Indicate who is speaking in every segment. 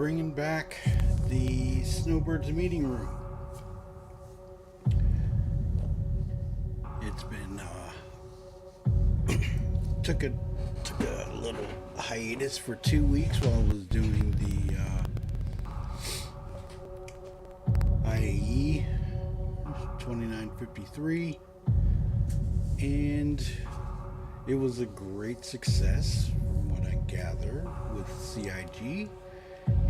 Speaker 1: bringing back the Snowbirds meeting room. It's been took a little hiatus for 2 weeks while I was doing the IAE 2953, and it was a great success from what I gather with CIG,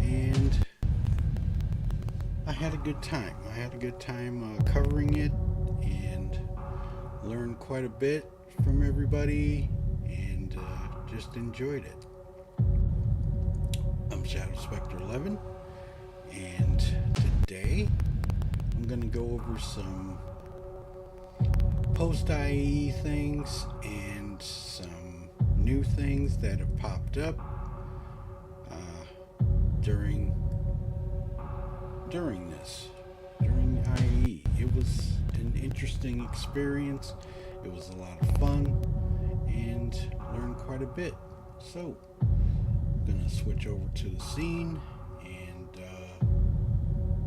Speaker 1: and I had a good time. Covering it and learned quite a bit from everybody, and just enjoyed it. I'm Shadow Spectre 11, and today I'm going to go over some post-IAE things and some new things that have popped up during IAE. It was an interesting experience. It was a lot of fun and learned quite a bit. So I'm gonna switch over to the scene and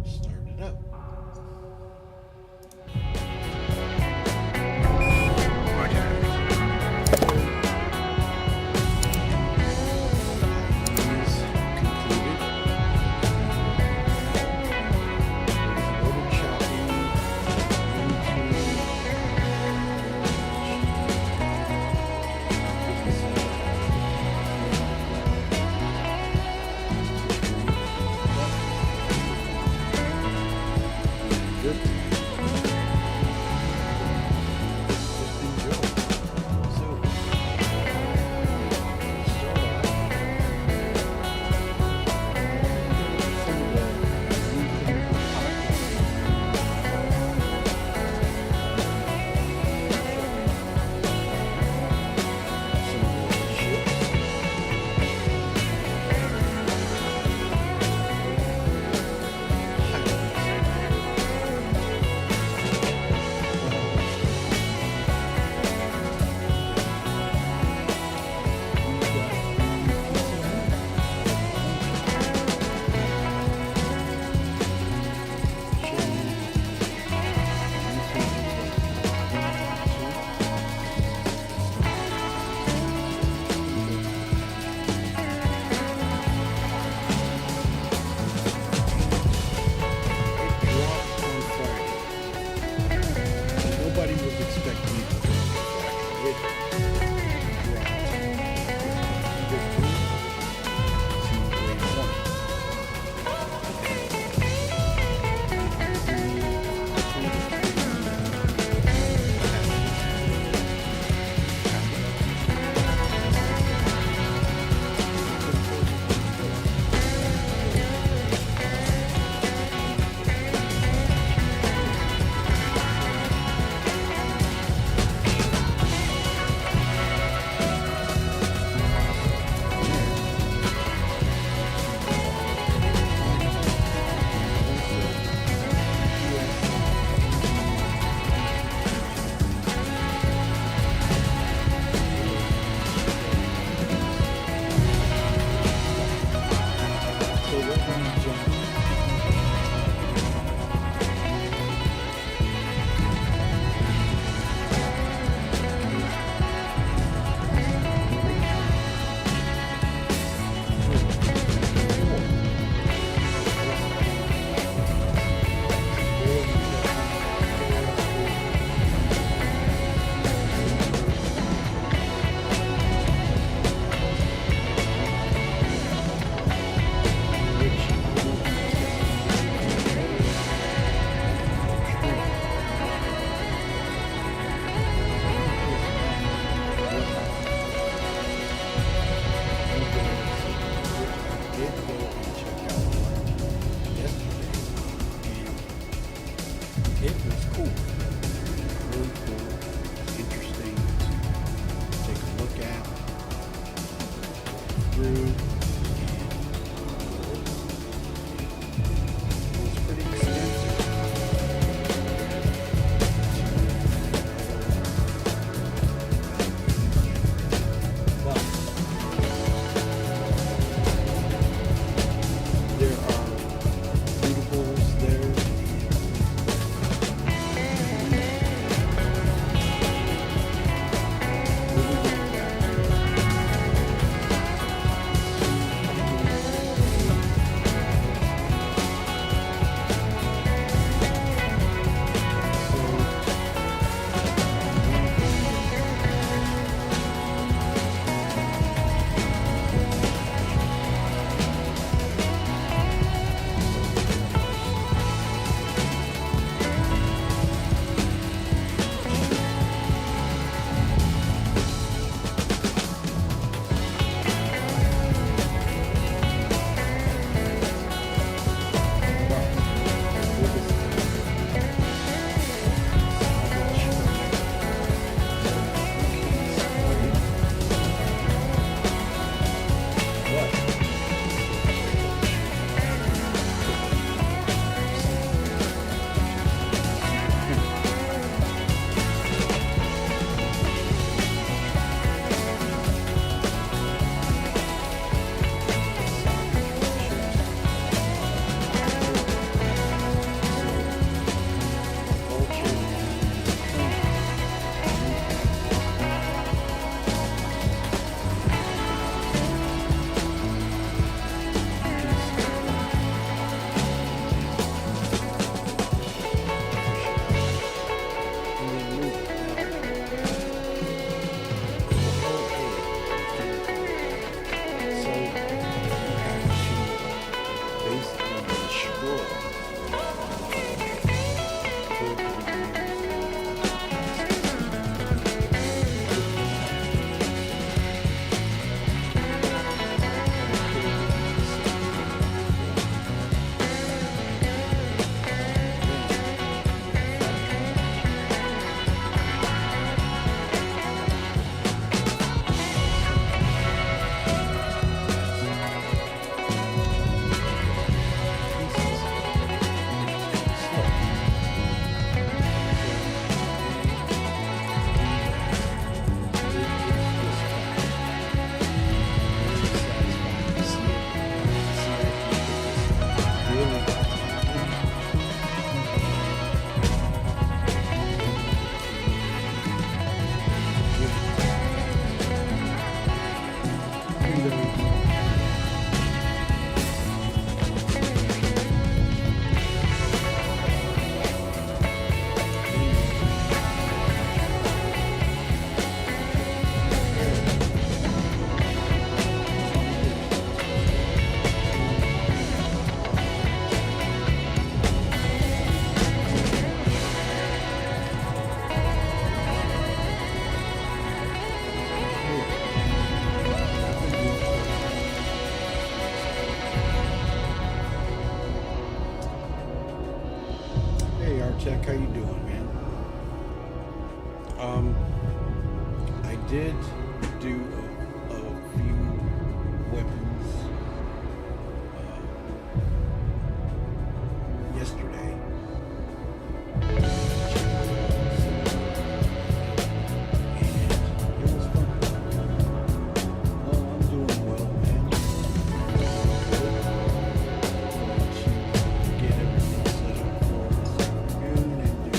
Speaker 1: start it up. Artec, how you doing, man? Um, I did do a few weapons yesterday. And it was fun. Oh, I'm doing well, man. To get everything set up for this afternoon and do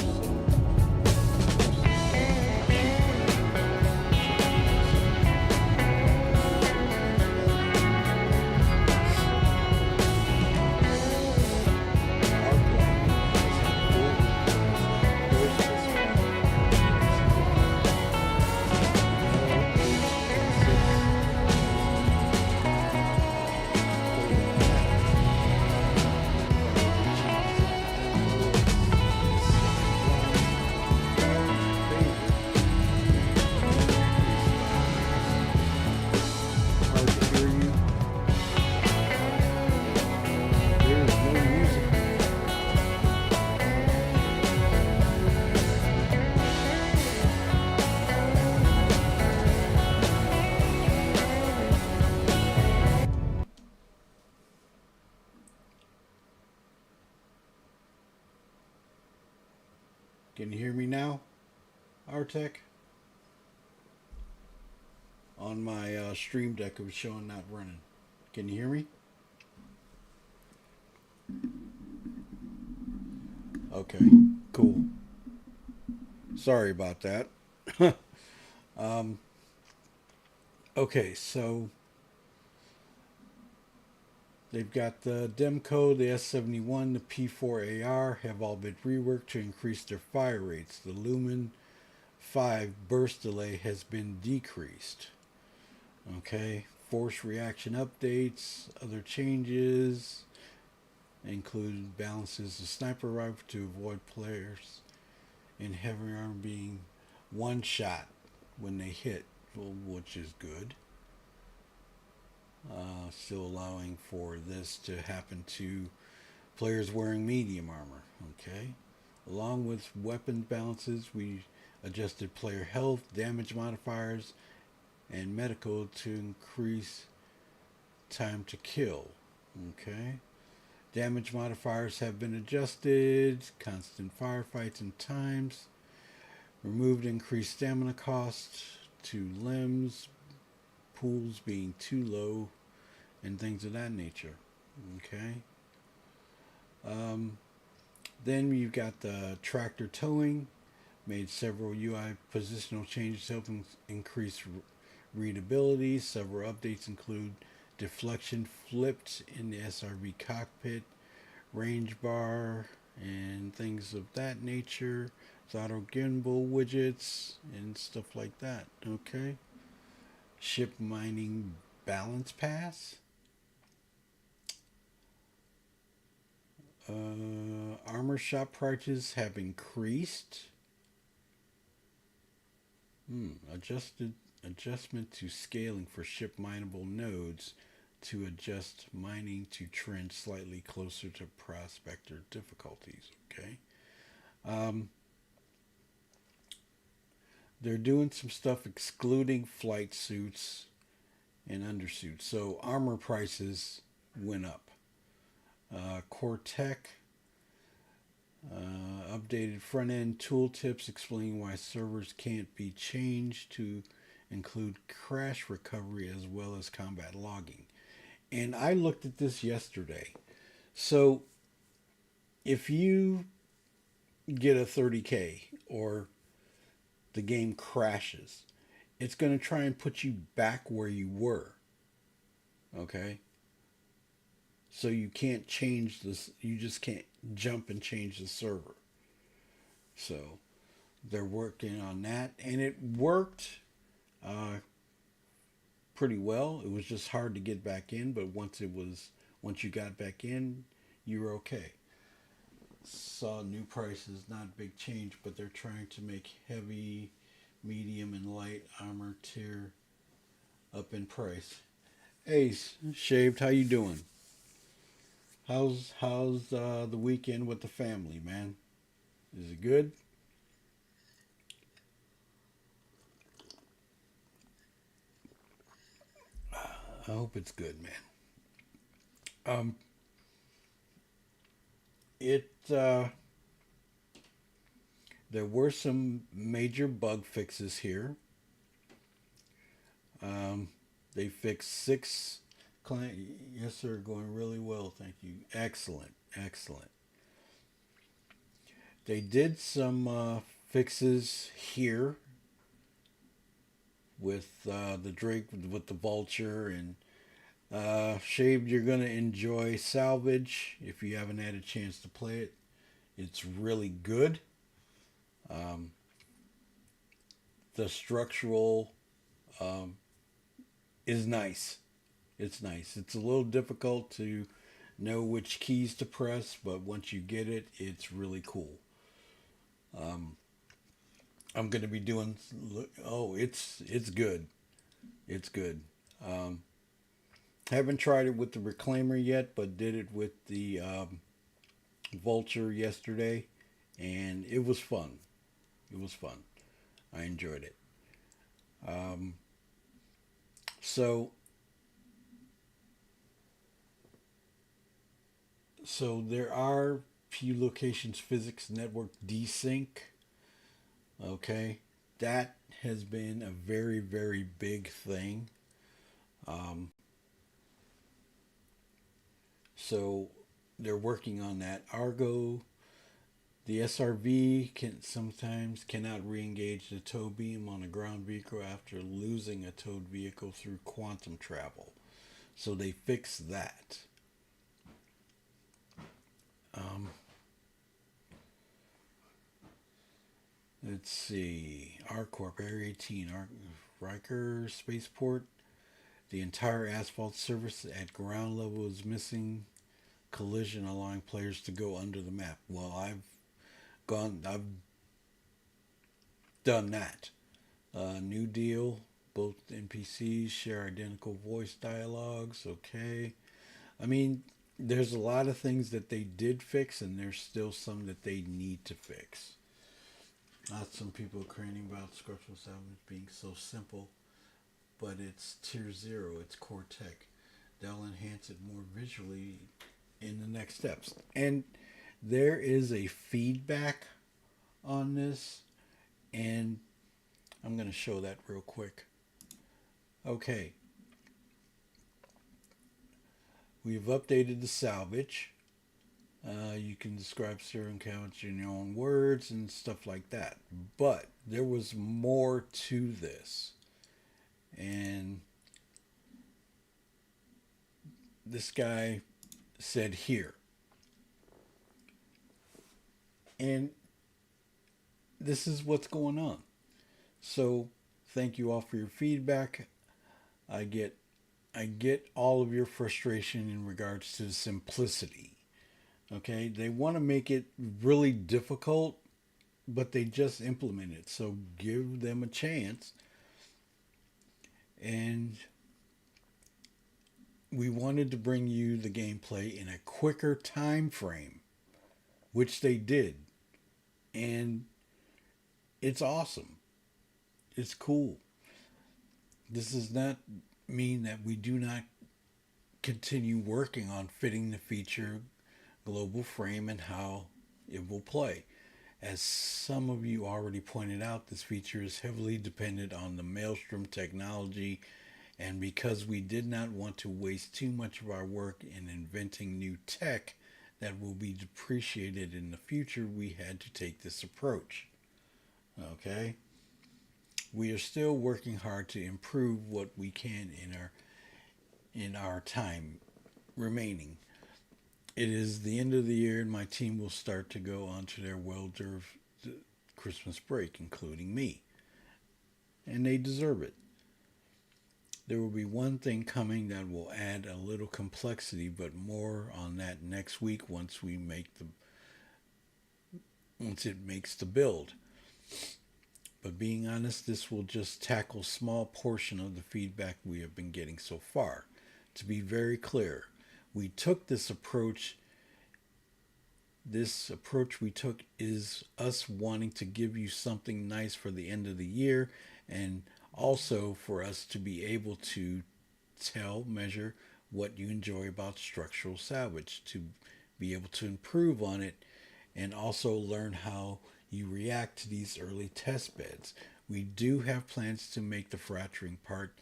Speaker 1: hard to hear you. There is no music. Can you hear me now, Artec? On my stream deck, it was showing not running. Can you hear me? Okay, cool. Sorry about that. um, okay, so they've got the Demco, the S71, the P4AR have all been reworked to increase their fire rates. The Lumen 5 burst delay has been decreased. Okay, force reaction updates, other changes include balances the sniper rifle to avoid players in heavy armor being one shot when they hit, which is good. Still allowing for this to happen to players wearing medium armor. Okay, along with weapon balances, we adjusted player health, damage modifiers, and medical to increase time to kill. Okay. Damage modifiers have been adjusted, constant firefights and times, removed increased stamina cost to limbs, pools being too low, and things of that nature. Okay. Then you've got the tractor towing, made several UI positional changes to help increase readability. Several updates include deflection flipped in the SRV cockpit, range bar, and things of that nature. Auto gimbal widgets and stuff like that. Okay. Ship mining balance pass. Armor shop prices have increased. Adjustment to scaling for ship mineable nodes to adjust mining to trend slightly closer to prospector difficulties. Okay. They're doing some stuff excluding flight suits and undersuits. So armor prices went up. Cortec updated front end tooltips explaining why servers can't be changed to include crash recovery as well as combat logging. And I looked at this yesterday. So if you get a 30K or the game crashes, it's going to try and put you back where you were. Okay? So you can't change this, you just can't jump and change the server. So they're working on that, and it worked pretty well. It was just hard to get back in, but once you got back in, you were okay. Saw new prices, not big change, but they're trying to make heavy, medium, and light armor tier up in price. Ace, Shaved, how you doing? How's the weekend with the family, man? Is it good? I hope it's good, man. Um, it there were some major bug fixes here. Um, they fixed six client. Yes, sir. Going really well. Thank you. Excellent. Excellent. They did some fixes here with the Drake with the Vulture and Shaved. You're gonna enjoy Salvage if you haven't had a chance to play it. It's really good. Um, the structural um, is nice. It's nice. It's a little difficult to know which keys to press, but once you get it, it's really cool. Um, I'm going to be doing. Oh, it's good. It's good. Um, haven't tried it with the Reclaimer yet, but did it with the Vulture yesterday, and it was fun. It was fun. I enjoyed it. Um, so there are few locations physics network desync. Okay, that has been a very big thing. Um, so they're working on that. Argo, the SRV can sometimes cannot re-engage the tow beam on a ground vehicle after losing a towed vehicle through quantum travel. So they fixed that. Um, let's see. ArcCorp Area 18, Riker Spaceport. The entire asphalt surface at ground level is missing collision, allowing players to go under the map. Well, I've done that. New deal. Both NPCs share identical voice dialogues. Okay. I mean, there's a lot of things that they did fix, and there's still some that they need to fix. Some people are craning about structural salvage being so simple, but it's tier zero. It's core tech. They'll enhance it more visually in the next steps. And there is a feedback on this, and I'm going to show that real quick. Okay, we've updated the salvage. You can describe certain counts in your own words and stuff like that. But there was more to this. And this guy said here. And this is what's going on. So thank you all for your feedback. I get all of your frustration in regards to the simplicity. Okay, they want to make it really difficult, but they just implement it. So give them a chance. And we wanted to bring you the gameplay in a quicker time frame, which they did. And it's awesome. It's cool. This does not mean that we do not continue working on fitting the feature global frame and how it will play. As some of you already pointed out, this feature is heavily dependent on the Maelstrom technology, and because we did not want to waste too much of our work in inventing new tech that will be depreciated in the future, we had to take this approach. Okay? We are still working hard to improve what we can in our time remaining. It is the end of the year, and my team will start to go on to their well-deserved Christmas break, including me. And they deserve it. There will be one thing coming that will add a little complexity, but more on that next week once it makes the build. But being honest, this will just tackle a small portion of the feedback we have been getting so far. To be very clear, we took this approach this approach we took is us wanting to give you something nice for the end of the year, and also for us to be able to measure what you enjoy about structural salvage, to be able to improve on it, and also learn how you react to these early test beds. We do have plans to make the fracturing part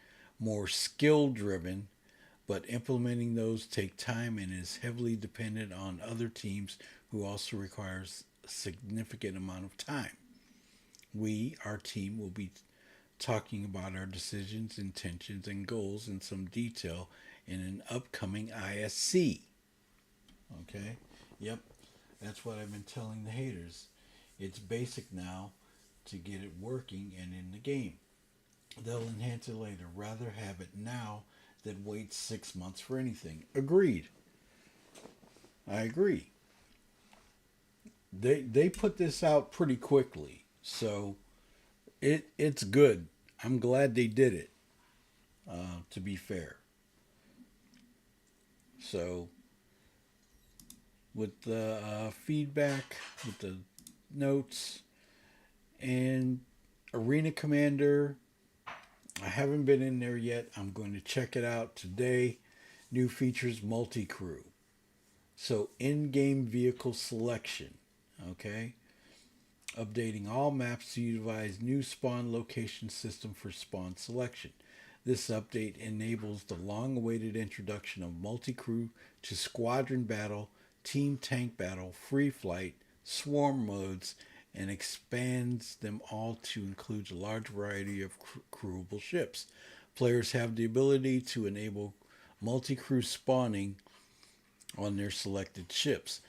Speaker 1: more skill driven, but implementing those take time and is heavily dependent on other teams who also requires a significant amount of time. We, our team, will be talking about our decisions, intentions, and goals in some detail in an upcoming ISC. Okay? Yep, that's what I've been telling the haters. It's basic now to get it working and in the game. They'll enhance it later. Rather have it now than wait 6 months for anything. Agreed. I agree. They put this out pretty quickly, so it's good. I'm glad they did it. To be fair, so with the feedback, with the notes, and Arena Commander, I haven't been in there yet. I'm going to check it out today. New features multi crew. So in game vehicle selection. Okay. Updating all maps to utilize new spawn location system for spawn selection. This update enables the long awaited introduction of multi crew to squadron battle, team tank battle, free flight, swarm modes, and expands them all to include a large variety of crewable ships. Players have the ability to enable multi-crew spawning on their selected ships,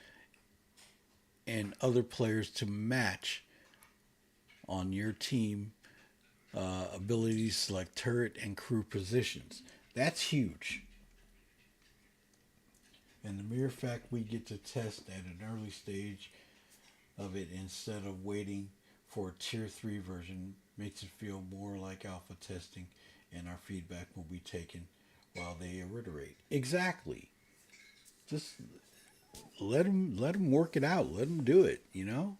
Speaker 1: and other players to match on your team ability to select turret and crew positions. That's huge. And the mere fact we get to test at an early stage of it instead of waiting for a tier 3 version makes it feel more like alpha testing, and our feedback will be taken while they iterate. Exactly. Just let them work it out. Let them do it, you know?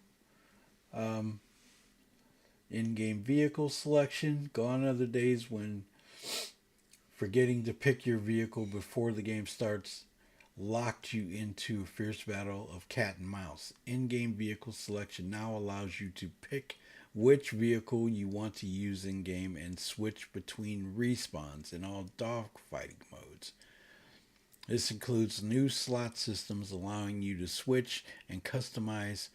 Speaker 1: In-game vehicle selection. Gone are the days when forgetting to pick your vehicle before the game starts locked you into a fierce battle of cat and mouse. In-game vehicle selection now allows you to pick which vehicle you want to use in-game and switch between respawns in all dogfighting modes. This includes new slot systems allowing you to switch and customize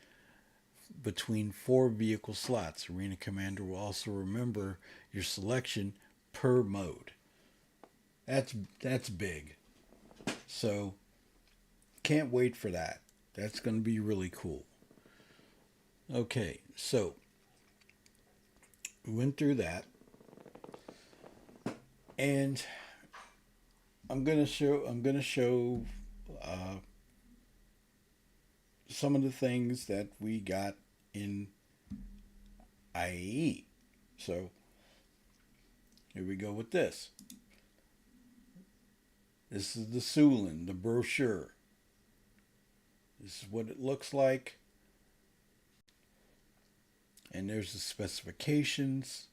Speaker 1: between 4 vehicle slots. Arena Commander will also remember your selection per mode. That's big. So can't wait for that. That's going to be really cool. Okay, so we went through that, and I'm gonna show some of the things that we got in IAE. So here we go with this. This is the Sulin, the brochure. This is what it looks like. And there's the specifications.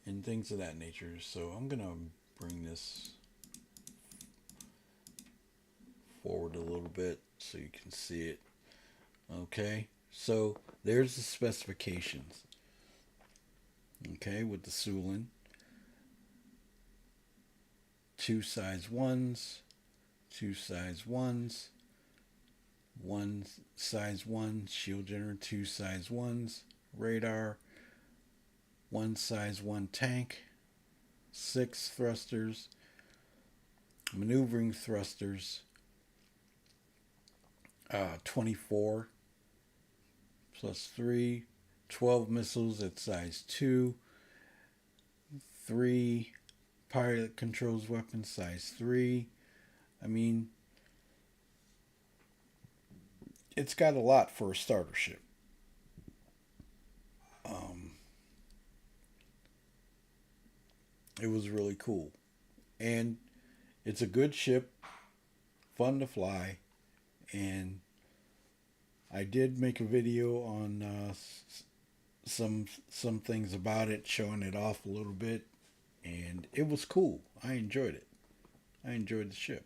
Speaker 1: And things of that nature. So I'm going to bring this forward a little bit so you can see it. Okay, so there's the specifications. Okay, with the Sulin. 2 size 1s, 2 size 1s, 1 size 1 shield generator, 2 size 1s, radar, 1 size 1 tank, 6 thrusters, maneuvering thrusters, 24 plus 3, 12 missiles at size 2, 3 pilot controls weapons size 3. I mean, it's got a lot for a starter ship. It was really cool. And It's a good ship, fun to fly, and I did make a video on some things about it, showing it off a little bit, and it was cool. I enjoyed it. I enjoyed the ship.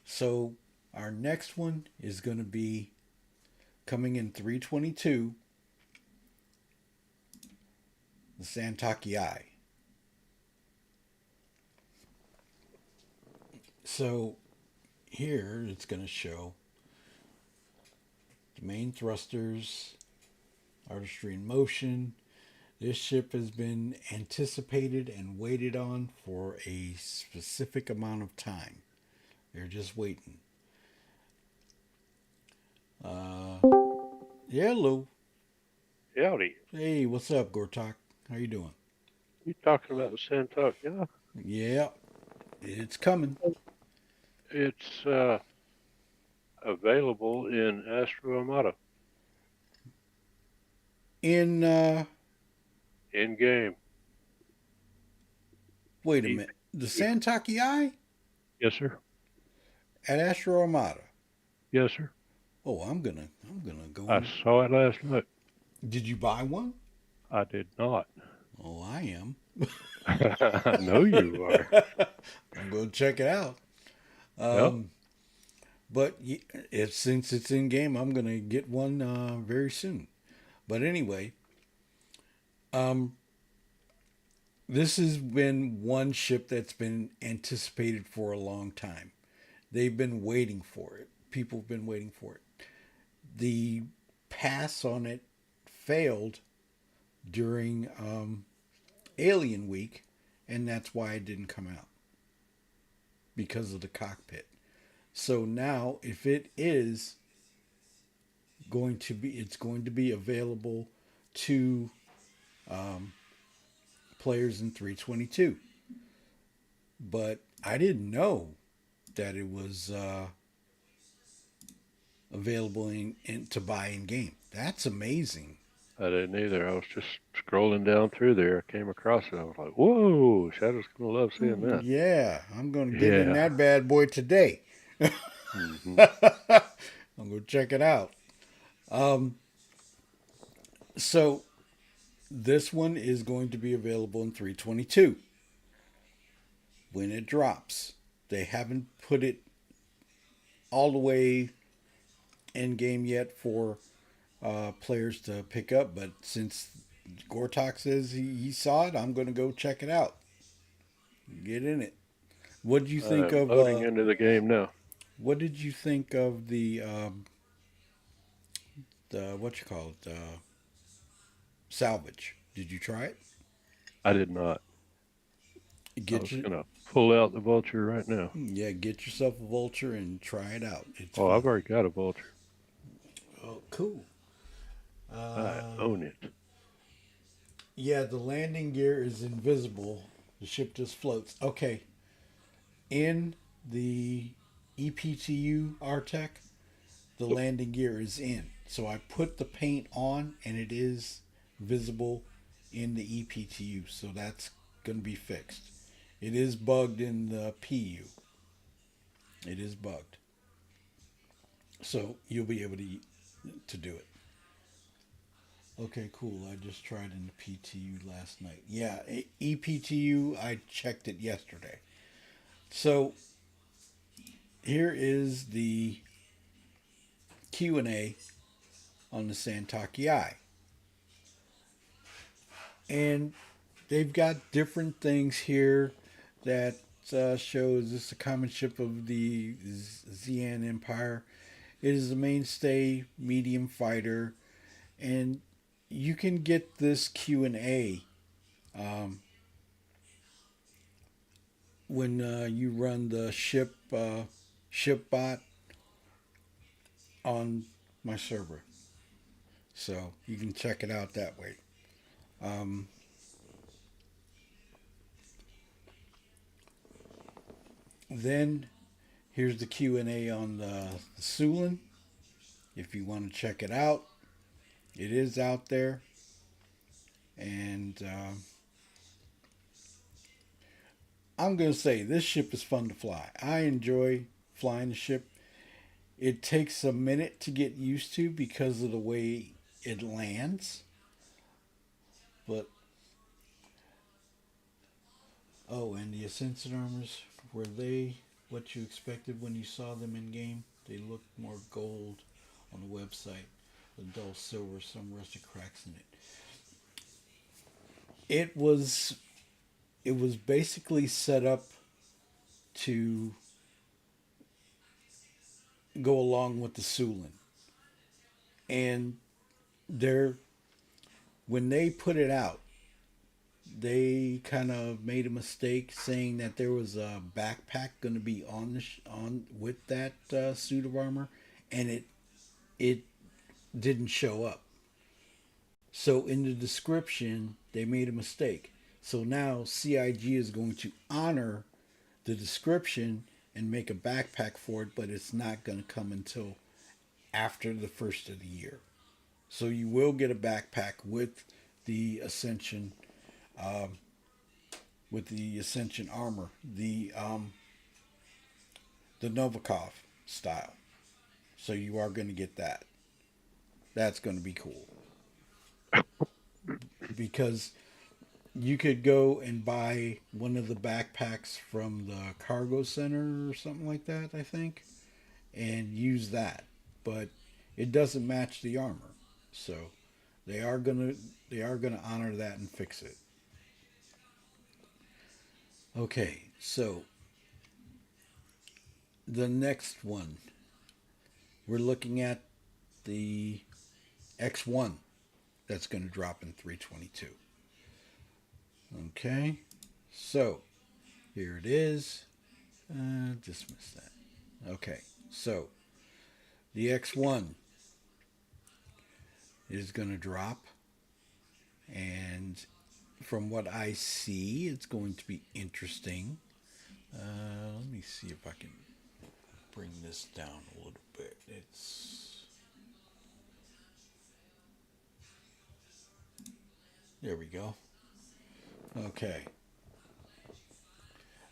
Speaker 1: So our next one is going to be coming in 322, the Santaki Eye. So here it's going to show the main thrusters, artistry in motion. This ship has been anticipated and waited on for a specific amount of time. They're just waiting. Yeah, Lou.
Speaker 2: Howdy.
Speaker 1: Hey, what's up, Gortok? How you doing?
Speaker 2: You talking about the Santuck? Yeah.
Speaker 1: Yeah, it's coming.
Speaker 2: It's available in Astro Armada
Speaker 1: In
Speaker 2: in game.
Speaker 1: wait a minute, the Santaki Eye
Speaker 2: Yes, sir.
Speaker 1: at Astro Armada.
Speaker 2: Yes, sir.
Speaker 1: Oh, I'm gonna go
Speaker 2: I
Speaker 1: in.
Speaker 2: saw it last night.
Speaker 1: Did you buy one?
Speaker 2: I did not.
Speaker 1: Oh, I am.
Speaker 2: I know you are.
Speaker 1: I'm gonna check it out.
Speaker 2: Yep.
Speaker 1: But if since it's in game, I'm gonna get one very soon. But anyway, um, this has been one ship that's been anticipated for a long time. They've been waiting for it. People have been waiting for it. The pass on it failed during Alien Week, and that's why it didn't come out because of the cockpit. So now, if it is going to be, it's going to be available to players in 322. But I didn't know that it was available to buy in game. That's amazing.
Speaker 2: I didn't either. I was just scrolling down through there. I came across it. I was like, whoa, Shadow's going to love seeing that.
Speaker 1: Yeah, I'm going to get in
Speaker 2: Yeah.
Speaker 1: that bad boy today.
Speaker 2: Mm-hmm.
Speaker 1: I'm going to check it out. So this one is going to be available in 322 when it drops. They haven't put it all the way in game yet for players to pick up, but since Gortok says he saw it, I'm going to go check it out. Get in it. What did you think
Speaker 2: I'm
Speaker 1: of?
Speaker 2: loading into the game now.
Speaker 1: What did you think of the what you call it salvage? Did you try it?
Speaker 2: I did not. I
Speaker 1: Get
Speaker 2: was
Speaker 1: your
Speaker 2: going to pull out the vulture right now.
Speaker 1: Yeah, get yourself a vulture and try it out. It's
Speaker 2: Oh,
Speaker 1: fun.
Speaker 2: I've already got a vulture.
Speaker 1: Oh, cool.
Speaker 2: I own it.
Speaker 1: Yeah, the landing gear is invisible. The ship just floats. Okay. In the EPTU RTEC, the landing gear is in. So I put the paint on and it is visible in the EPTU. So that's going to be fixed. It is bugged in the PU. It is bugged. So you'll be able to do it. Okay, cool. I just tried in the PTU last night. Yeah, EPTU, I checked it yesterday. So here is the Q&A on the Santaki Eye. And they've got different things here that shows this is a common ship of the Xi'an Empire. It is a mainstay medium fighter, and you can get this Q&A when you run the ship bot on my server. So you can check it out that way. Then here's the Q&A on the Sulin. If you want to check it out, it is out there. And I'm going to say this ship is fun to fly. I enjoy flying the ship. It takes a minute to get used to because of the way it lands. But, oh, and the Ascension armors, were they what you expected when you saw them in game? They looked more gold on the website, a dull silver, some rusted cracks in it. It was it was basically set up to go along with the Sulin. And they're when they put it out, they kind of made a mistake saying that there was a backpack going to be on on with that suit of armor, and it didn't show up. So in the description, they made a mistake. So now CIG is going to honor the description and make a backpack for it, but it's not going to come until after the first of the year. So you will get a backpack the Ascension, um, with the Ascension armor, the Novikov style. So you are going to get that. That's going to be cool because you could go and buy one of the backpacks from the cargo center or something like that, I think, and use that. But it doesn't match the armor. So they are gonna they are gonna honor that and fix it. Okay, so the next one we're looking at the X1 that's going to drop in 322. Okay, so here it is. Dismiss that. Okay, so the X1 is going to drop, and from what I see, it's going to be interesting. Let me see if I can bring this down a little bit. There we go. Okay.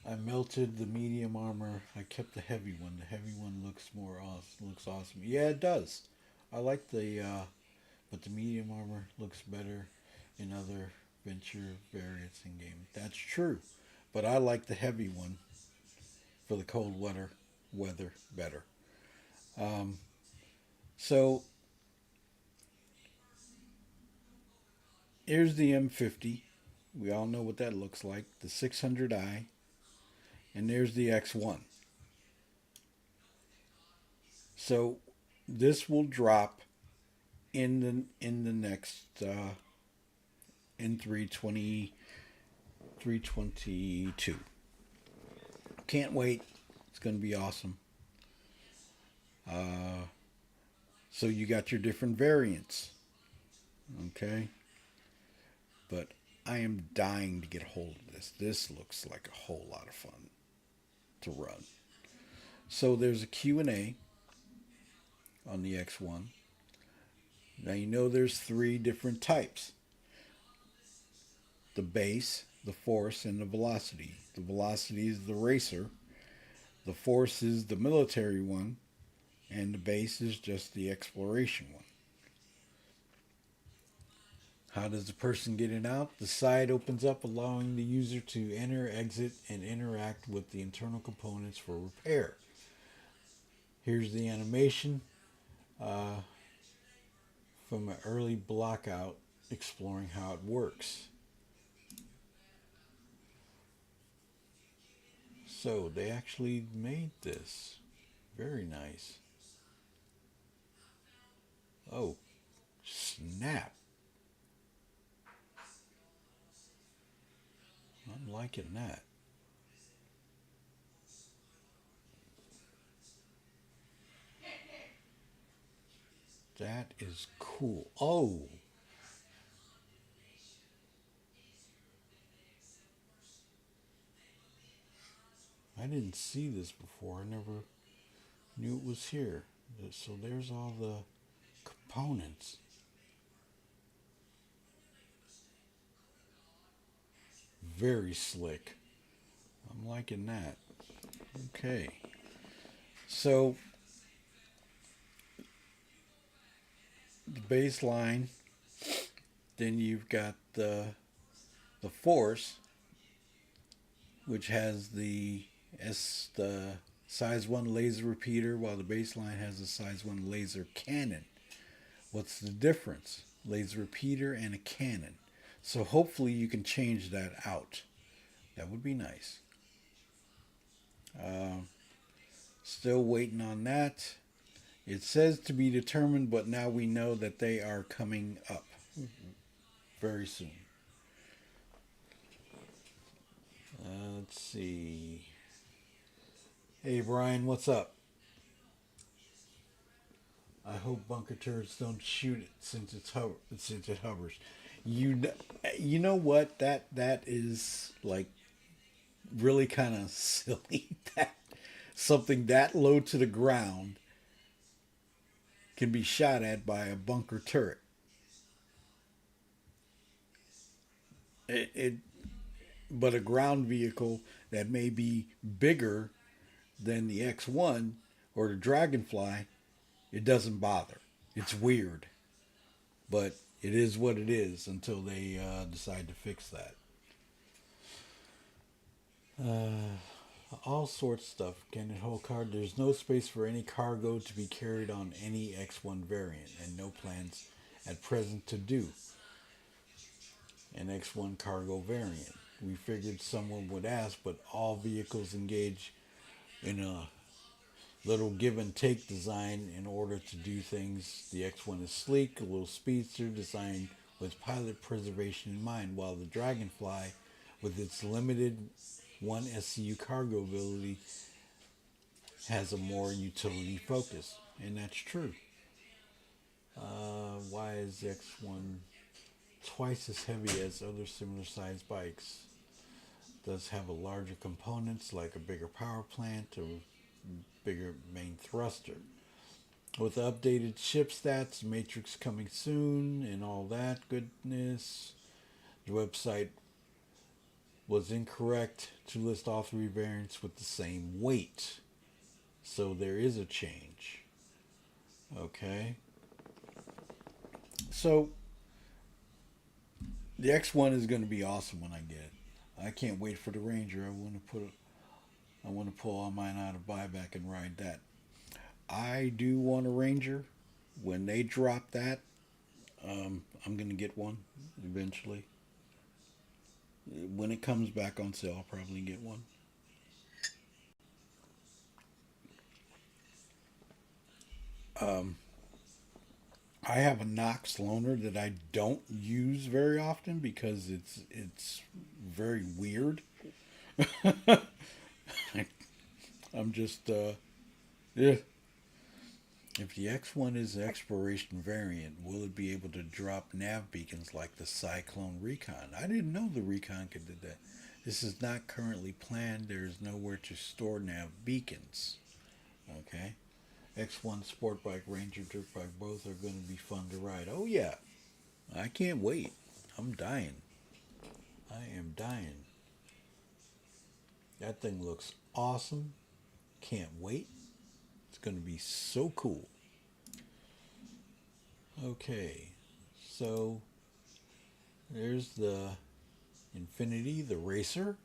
Speaker 1: I melted the medium armor. I kept the heavy one. The heavy one looks more awesome. Looks awesome. Yeah, it does. I like but the medium armor looks better in other venture variants in game. That's true, but I like the heavy one for the cold weather better. Um, so here's the M50. We all know what that looks like. The 600i, and there's the X1. So this will drop in the next in 322. Can't wait. It's going to be awesome. Uh, so you got your different variants, okay? But I am dying to get a hold of this. This looks like a whole lot of fun to run. So there's a Q&A on the X1. Now you know there's three different types: the base, the force, and the velocity. The velocity is the racer, the force is the military one, and the base is just the exploration one. How does the person get it out? The side opens up, allowing the user to enter, exit, and interact with the internal components for repair. Here's the animation uh, from an early blockout exploring how it works. So they actually made this. Very nice. Oh, snap. I'm liking that. That is cool. Oh, I didn't see this before. I never knew it was here. So there's all the components. Very slick. I'm liking that. Okay. So the baseline, then you've got the force, which has the size 1 laser repeater, while the baseline has a size 1 laser cannon. What's the difference? Laser repeater and a cannon. So hopefully you can change that out. That would be nice. Uh, Still waiting on that. It says to be determined, but now we know that they are coming up very soon. Let's see. Hey Brian, what's up? I hope bunker turrets don't shoot it since it hovers. You you know what, that is like really kind of silly that something that low to the ground can be shot at by a bunker turret. It but a ground vehicle that may be bigger than the X1 or the Dragonfly, it doesn't bother. It's weird, but it is what it is until they decide to fix that. All sorts of stuff. Can it hold cargo? There's no space for any cargo to be carried on any X1 variant, and no plans at present to do an X1 cargo variant. We figured someone would ask, but all vehicles engage in a little give and take design in order to do things. The X1 is sleek, a little speedster, designed with pilot preservation in mind, while the Dragonfly, with its limited 1 SCU cargo ability, has a more utility focus. And that's true. Why is the X1 twice as heavy as other similar sized bikes? Does have a larger components like a bigger power plant or bigger main thruster. With updated ship stats, Matrix coming soon, and all that goodness. The website was incorrect to list all 3 variants with the same weight. So there is a change. Okay. So the X1 is going to be awesome when I get it. I can't wait for the Ranger. I want to pull all mine out of buyback and ride that. I do want a Ranger. When they drop that, I'm gonna get one eventually. When it comes back on sale, I'll probably get one. Um, I have a Knox loaner that I don't use very often because it's very weird. I'm just yeah. If the X1 is the exploration variant, will it be able to drop nav beacons like the Cyclone Recon? I didn't know the Recon could do that. This is not currently planned. There is nowhere to store nav beacons. Okay. X1 Sport Bike, Ranger Dirt Bike, both are going to be fun to ride. Oh, yeah. I can't wait. I'm dying. I am dying. That thing looks awesome. Can't wait. It's going to be so cool. Okay. So, there's the Infinity, the Racer.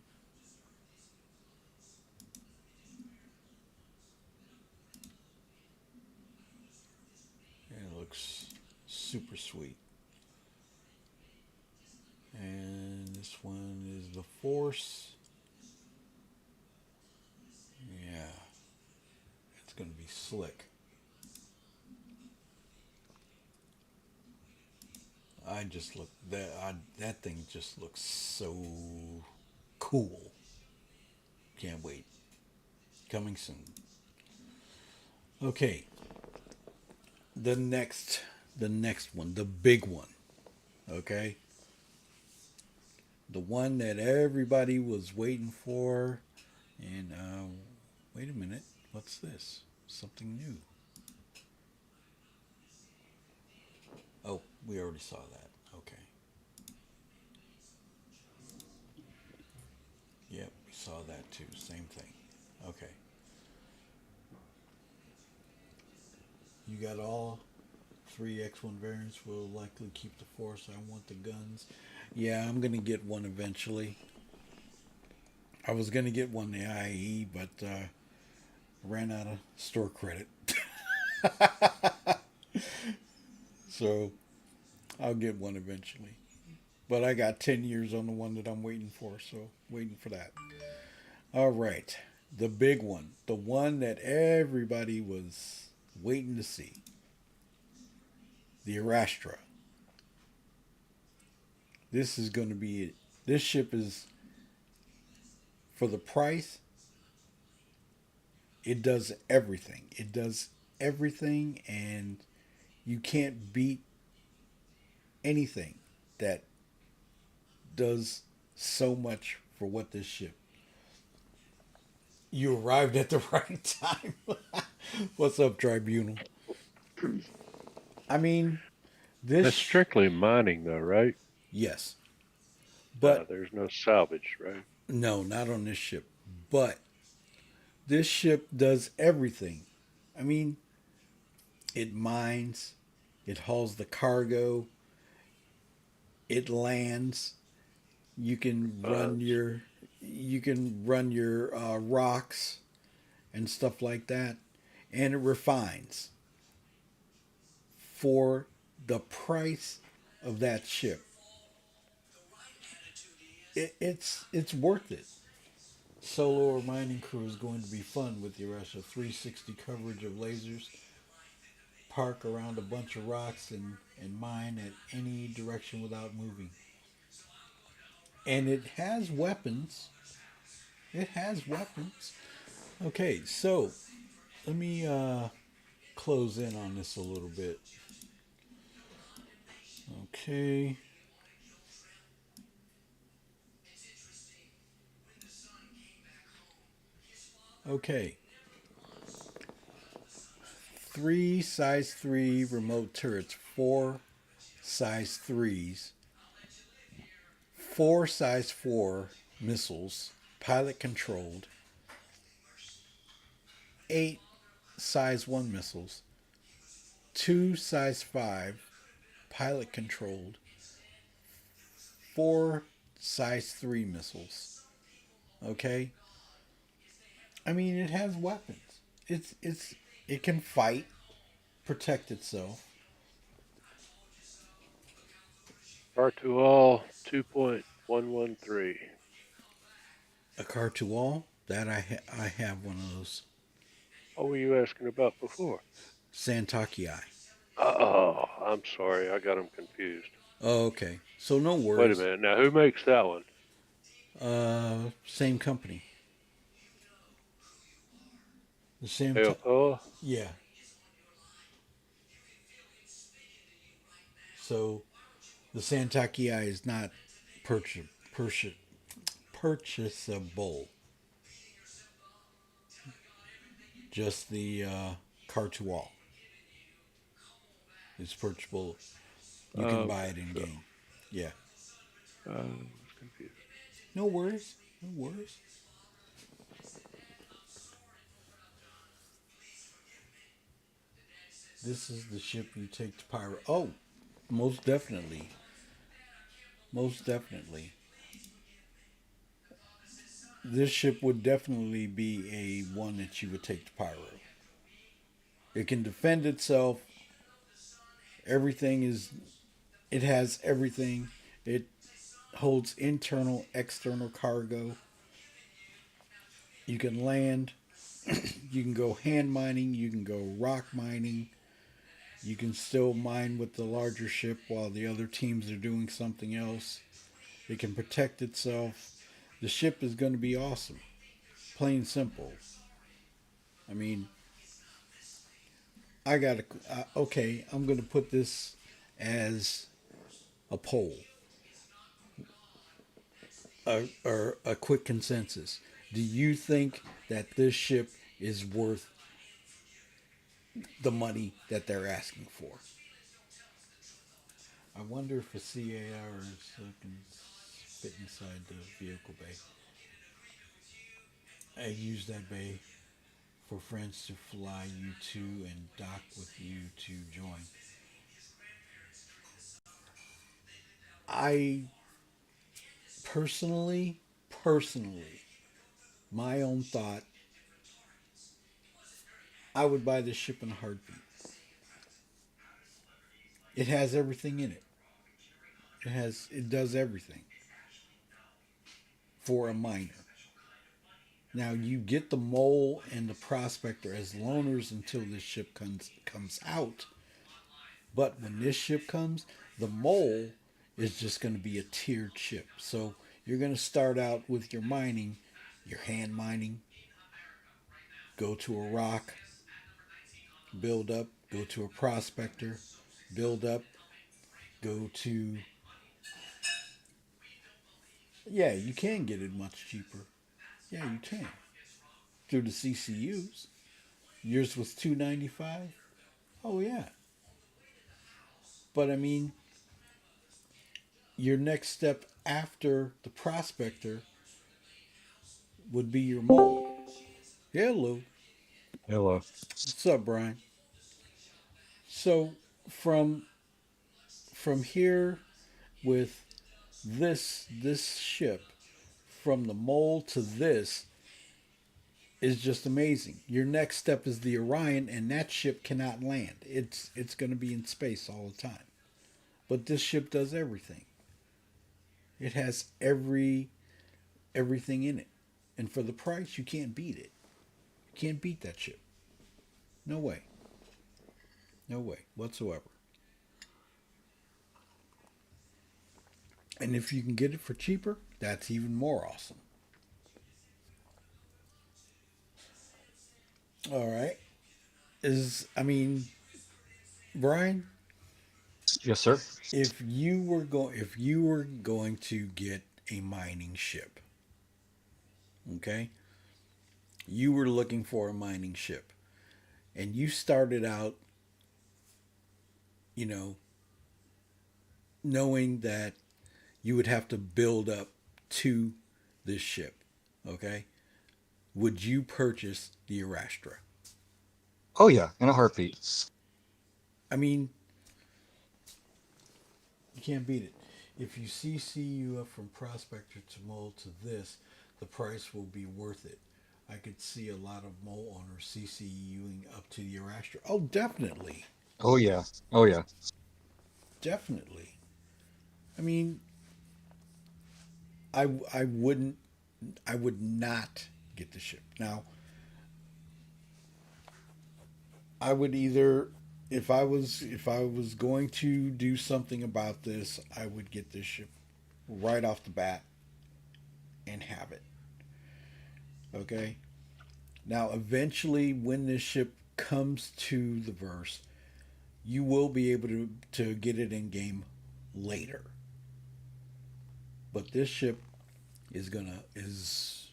Speaker 1: It looks super sweet. And this one is the Force. Yeah, it's going to be slick. That thing just looks so cool. Can't wait. Coming soon. Okay. The next one, the big one. Okay? The one that everybody was waiting for. And wait a minute. What's this? Something new. Oh, we already saw that. Okay. Yep, we saw that too. Same thing. Okay. You got all three X1 variants will likely keep the force. I want the guns. Yeah, I'm gonna get one eventually. I was gonna get one the IAE, but ran out of store credit. So I'll get one eventually. But I got 10 years on the one that I'm waiting for, so waiting for that. All right. The big one. The one that everybody was waiting to see. The Arastra. This is going to be it. This ship is, for the price, it does everything. It does everything, and you can't beat anything that does so much for what this ship. You arrived at the right time. What's up, Tribunal? I mean,
Speaker 2: That's
Speaker 1: this,
Speaker 2: strictly mining, though, right?
Speaker 1: yes, but
Speaker 2: There's no salvage, right?
Speaker 1: no, not on this ship. But this ship does everything. I mean, it mines, it hauls the cargo, it lands. You can run
Speaker 2: Funds.
Speaker 1: your rocks and stuff like that, and it refines for the price of that ship. It's worth it. Solo or mining crew is going to be fun with your Russia 360 coverage of lasers. Park around a bunch of rocks and mine at any direction without moving. And it has weapons. It has weapons. Okay, so let me close in on this a little bit. Okay. Okay. Three size 3 remote turrets, four size 3s, four size 4 missiles, pilot controlled, eight size 1 missiles, two size 5 pilot controlled, four size 3 missiles. Okay? I mean, it has weapons. It can fight, protect itself.
Speaker 2: R2all 2.113.
Speaker 1: A car to all, that I have one of those.
Speaker 2: What were you asking about before?
Speaker 1: Santaki.
Speaker 2: Oh, I'm sorry. I got them confused.
Speaker 1: Oh, okay. So no
Speaker 2: Wait a
Speaker 1: worries.
Speaker 2: minute. Now, who makes that one?
Speaker 1: Same company. The same.
Speaker 2: Alcoa?
Speaker 1: Yeah. So the Santaki is not purchase, purchase, purchasable. Just the Cartual is purchasable. You can buy
Speaker 2: Okay,
Speaker 1: it in
Speaker 2: so
Speaker 1: game. Yeah.
Speaker 2: I was confused.
Speaker 1: No worries. No worries. This is the ship you take to pirate. Oh, most definitely. Most definitely. This ship would definitely be a one that you would take to pyro. It can defend itself. Everything is. It has everything. It holds internal, external cargo. You can land. You can go hand mining. You can go rock mining. You can still mine with the larger ship while the other teams are doing something else. It can protect itself. The ship is going to be awesome. Plain and simple. I mean, I got to. Okay, I'm going to put this as a poll or a quick consensus. Do you think that this ship is worth the money that they're asking for? I wonder if a CAR can fit inside the vehicle bay. I use that bay for friends to fly you to and dock with you to join. I personally, personally, my own thought, I would buy this ship in a heartbeat. It has everything in it. It does everything for a miner. Now you get the mole and the prospector as loaners until this ship comes out. But when this ship comes, the mole is just going to be a tiered ship. So you're going to start out with your mining, your hand mining, go to a rock, build up, go to a prospector, build up, go to, yeah, you can get it much cheaper. Yeah, you can through the CCUs. Yours was $295. Oh yeah, but I mean, your next step after the prospector would be your mole. Hello,
Speaker 3: Hello.
Speaker 1: what's up, Brian? So from from here with this ship, from the mole to this is just amazing. Your next step is the Orion, and that ship cannot land. It's going to be in space all the time. But this ship does everything. It has everything in it, and for the price, you can't beat it. You can't beat that ship. No way. No way whatsoever. And if you can get it for cheaper, that's even more awesome. All right. I mean, Brian,
Speaker 3: Yes, sir.
Speaker 1: if you were going to get a mining ship, okay? You were looking for a mining ship and you started out, you know, knowing that you would have to build up to this ship, okay? Would you purchase the Arastra?
Speaker 3: Oh yeah, in a heartbeat.
Speaker 1: I mean, you can't beat it. If you CCU up from Prospector to Mole to this, the price will be worth it. I could see a lot of mole owners CCUing up to the Arastra. Oh, definitely.
Speaker 3: Oh yeah. Oh yeah.
Speaker 1: Definitely. I mean, I wouldn't, I would not get the ship. Now, I would either, if I was going to do something about this, I would get this ship right off the bat and have it. Okay? Now, eventually, when this ship comes to the verse, you will be able to get it in game later. But this ship is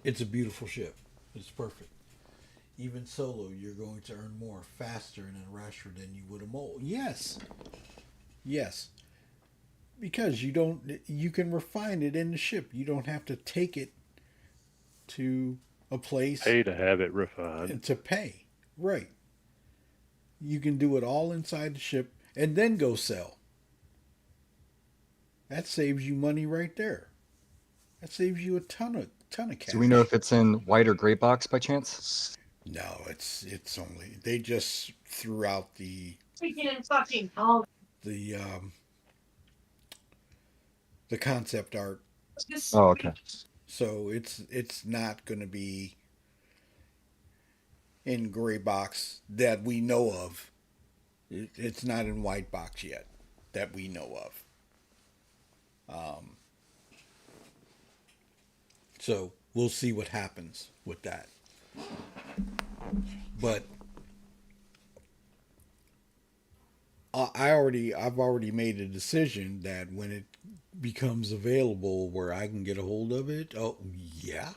Speaker 1: it's a beautiful ship. It's perfect. Even solo, you're going to earn more faster in a rasher than you would a mole. Yes, yes, because you can refine it in the ship. You don't have to take it to a place
Speaker 2: Pay to have it refined.
Speaker 1: to pay. Right. You can do it all inside the ship and then go sell. That saves you money right there. That saves you a ton of
Speaker 3: Do we know
Speaker 1: cash.
Speaker 3: if it's in white or gray box by chance?
Speaker 1: No, it's only they just threw out the the concept art,
Speaker 3: Oh, okay.
Speaker 1: so it's not going to be in gray box that we know of. It's not in white box yet that we know of. So we'll see what happens with that. But I've already made a decision that when it becomes available where I can get a hold of it, oh yeah,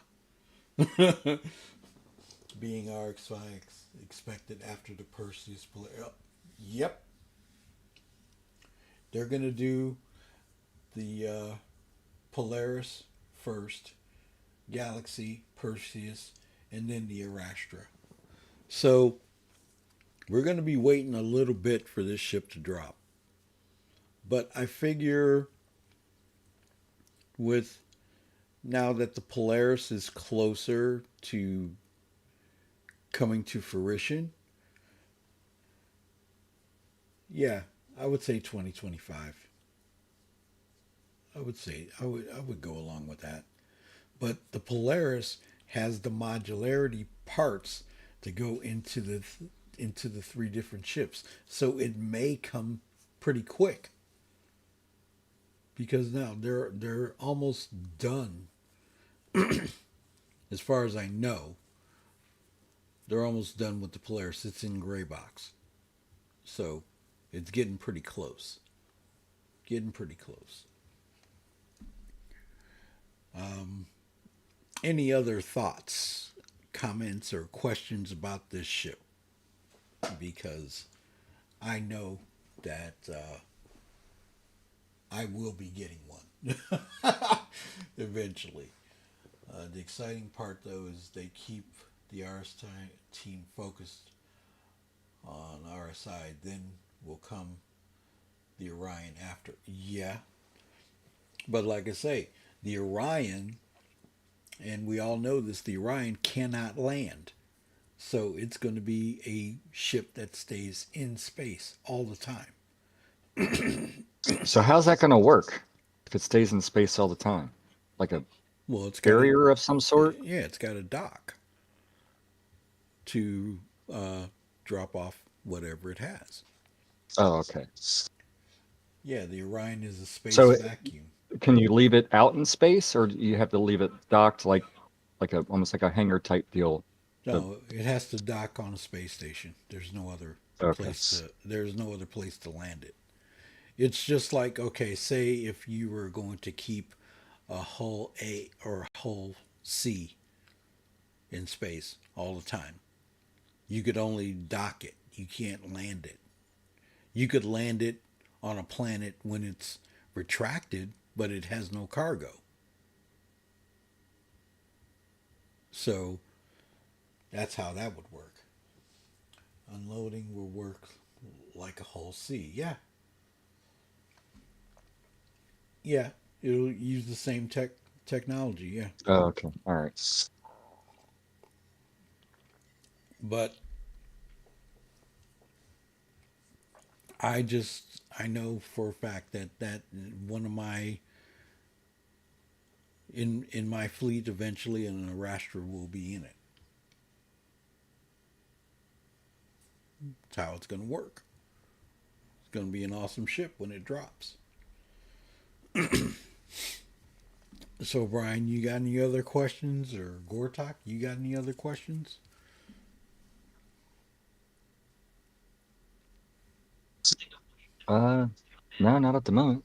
Speaker 1: being RX5 expected after the Perseus Polaris. Yep, they're gonna do the Polaris first, Galaxy, Perseus, and then the Arastra. So we're going to be waiting a little bit for this ship to drop. But I figure with now that the Polaris is closer to coming to fruition, yeah, I would say 2025. I would go along with that. But the Polaris has the modularity parts to go into the three different ships. So it may come pretty quick because now they're almost done. As far as I know, they're almost done with the Polaris. It's in gray box. So it's getting pretty close. Getting pretty close. Um, any other thoughts, comments, or questions about this ship? Because I know that I will be getting one eventually. The exciting part, though, is they keep the RS team focused on our side. Then will come the Orion after. Yeah, but like I say, the Orion, and we all know this, the Orion cannot land. So it's going to be a ship that stays in space all the time.
Speaker 3: So how's that going to work if it stays in space all the time? Like a
Speaker 1: Well, it's got a
Speaker 3: barrier of some sort?
Speaker 1: yeah, it's got a dock to drop off whatever it has.
Speaker 3: Oh, okay.
Speaker 1: Yeah, the Orion is a space
Speaker 3: So
Speaker 1: vacuum.
Speaker 3: can you leave it out in space, or do you have to leave it docked like a almost like a hangar type deal? To,
Speaker 1: No, it has to dock on a space station. There's no other
Speaker 3: okay.
Speaker 1: place to. There's no other place to land it. It's just like, okay, say if you were going to keep a hull A or a hull C in space all the time, you could only dock it. You can't land it. You could land it on a planet when it's retracted, but it has no cargo. So that's how that would work. Unloading will work like a hull C. Yeah, yeah. It'll use the same technology. Yeah,
Speaker 3: Oh, okay. All right.
Speaker 1: but I know for a fact that one of my in my fleet eventually an Arastra will be in it. That's how it's going to work. It's going to be an awesome ship when it drops. So Brian, you got any other questions, or Gortok, you got any other questions?
Speaker 3: Uh, no, not at the moment.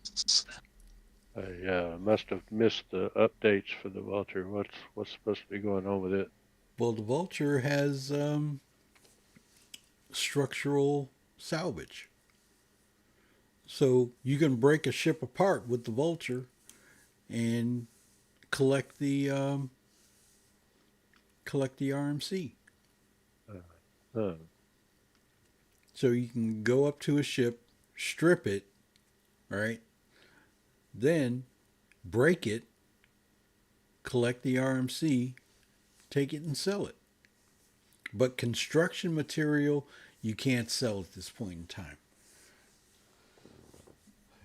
Speaker 2: I must have missed the updates for the Vulture. What's supposed to be going on with it?
Speaker 1: Well, the Vulture has structural salvage. So you can break a ship apart with the Vulture and collect the RMC.
Speaker 2: Uh, huh.
Speaker 1: So you can go up to a ship, strip it, right? Then break it, collect the RMC, take it and sell it. But construction material you can't sell at this point in time.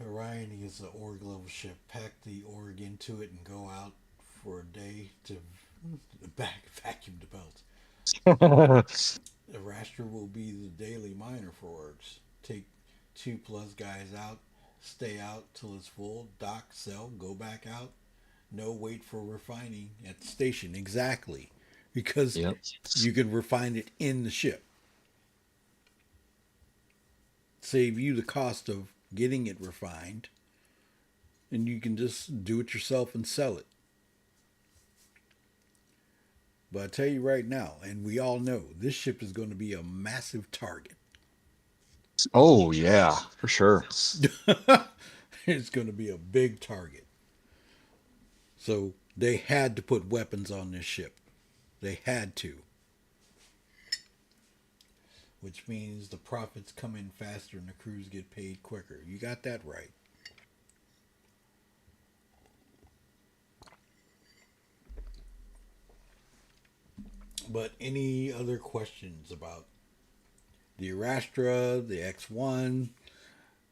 Speaker 1: Orion is an org level ship. Pack the org into it and go out for a day to vacuum the belts. The Raster will be the daily miner for orgs. Take 2+ guys out, stay out till it's full, dock, sell, go back out. No wait for refining at the station. Exactly. Because
Speaker 3: Yep.
Speaker 1: you can refine it in the ship. Save you the cost of getting it refined, and you can just do it yourself and sell it. But I tell you right now, and we all know, this ship is going to be a massive target.
Speaker 3: Oh yeah, for sure.
Speaker 1: It's going to be a big target. So They had to put weapons on this ship. They had to. Which means the profits come in faster and the crews get paid quicker. You got that right. But any other questions about the Arastra, the X1,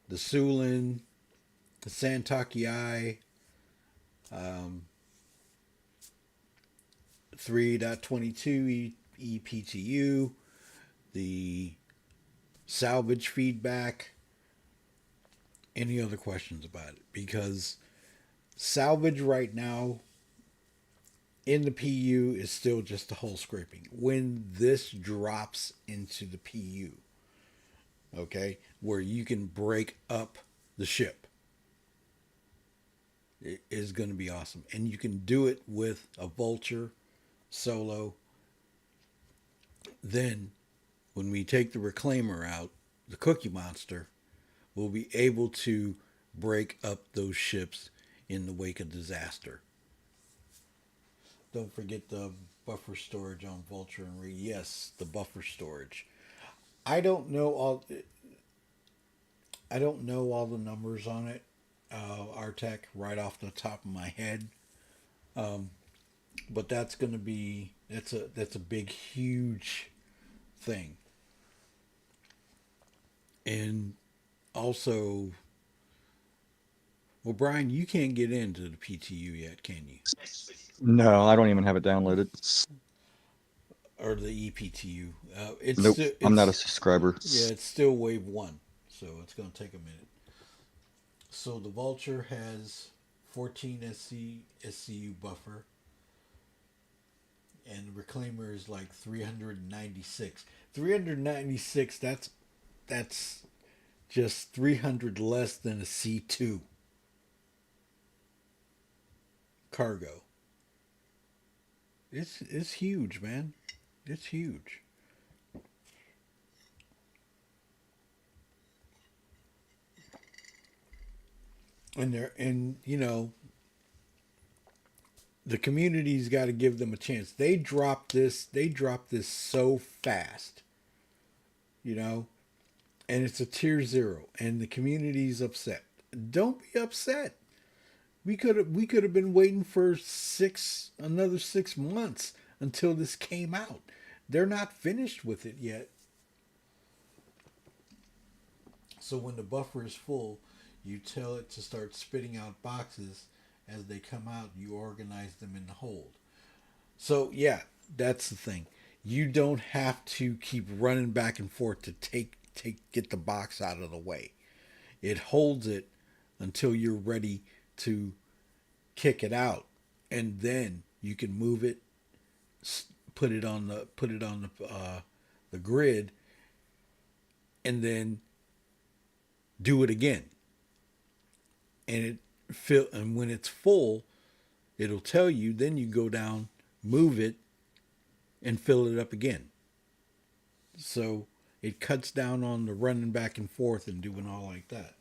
Speaker 1: the Sulin, the Santakai, um, 3.22 EPTU, the salvage feedback? Any other questions about it? Because salvage right now in the PU is still just the hull scraping. When this drops into the PU, okay, where you can break up the ship, it is going to be awesome. And you can do it with a vulture solo. Then when we take the reclaimer out, the cookie monster, we'll be able to break up those ships in the wake of disaster. Don't forget the buffer storage on Vulture and Re. Yes, the buffer storage. I don't know all. I don't know all the numbers on it, Artec, right off the top of my head. Um, but that's going to be that's a big, huge thing. And also, well, Brian, you can't get into the PTU yet, can you?
Speaker 3: No, I don't even have it downloaded.
Speaker 1: Or the EPTU. It's
Speaker 3: Nope,
Speaker 1: still,
Speaker 3: I'm not a
Speaker 1: it's
Speaker 3: subscriber.
Speaker 1: yeah, it's still wave one, so it's going to take a minute. So the Vulture has 14 SCU buffer, and the Reclaimer is like 396. 396. That's just 300 less than a C2 cargo. It's huge, man. It's huge. And you know, the community's got to give them a chance. They dropped this so fast, you know, and it's a tier 0 and the community's upset. Don't be upset. We could have been waiting for another 6 months until this came out. They're not finished with it yet. So when the buffer is full, you tell it to start spitting out boxes. As they come out, you organize them in the hold. So yeah, that's the thing. You don't have to keep running back and forth to get the box out of the way. It holds it until you're ready to kick it out, and then you can move it, put it on the grid, and then do it again. And when it's full, it'll tell you. Then you go down, move it, and fill it up again. So it cuts down on the running back and forth and doing all like that.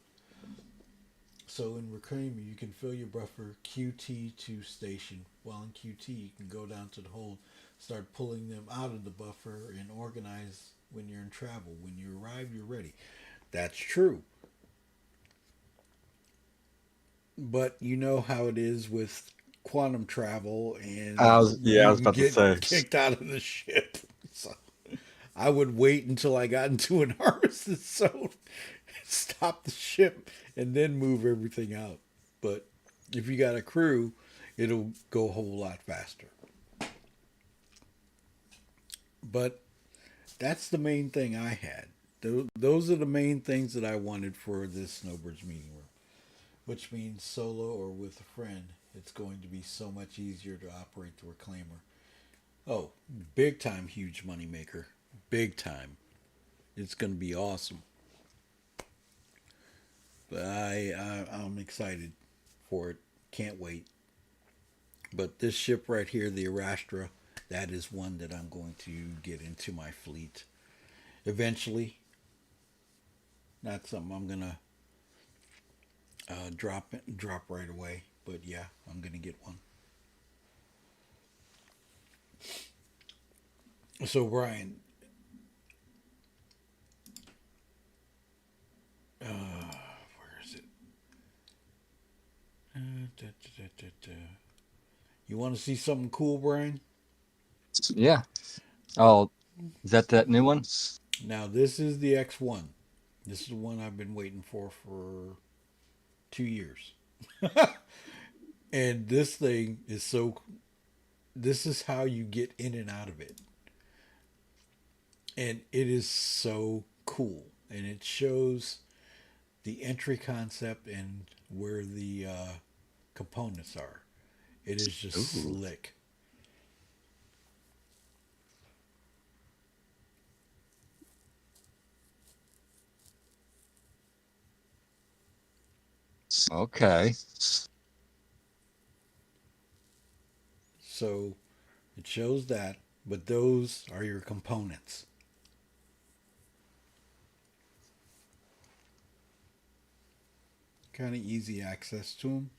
Speaker 1: So in Reclaimer, you can fill your buffer QT to station. While in QT, you can go down to the hold, start pulling them out of the buffer, and organize when you're in travel. When you arrive, you're ready. That's true. But you know how it is with quantum travel, and
Speaker 3: I
Speaker 1: you
Speaker 3: was
Speaker 1: can
Speaker 3: about to
Speaker 1: get
Speaker 3: say.
Speaker 1: kicked out of the ship. So I would wait until I got into an harvested zone, stop the ship, and then move everything out. But if you got a crew, it'll go a whole lot faster. But that's the main thing I had. Those are the main things that I wanted for this Snowbirds meeting room, which means solo or with a friend, it's going to be so much easier to operate the Reclaimer. Oh, big time huge money maker. Big time. It's going to be awesome. But I'm excited for it. Can't wait. But this ship right here, the Arastra, that is one that I'm going to get into my fleet eventually. Not something I'm gonna drop right away. But yeah, I'm gonna get one. So Brian, where is it? Da, da, da, da. You want to see something cool, Brian?
Speaker 3: Yeah. Oh, is that new one?
Speaker 1: Now this is the X1. This is the one I've been waiting for 2 years. And this thing is so. This is how you get in and out of it, and it is so cool. And it shows the entry concept and where the components are. It is just
Speaker 3: Ooh.
Speaker 1: slick.
Speaker 3: Okay.
Speaker 1: So it shows that, but those are your components. Kind of easy access to them.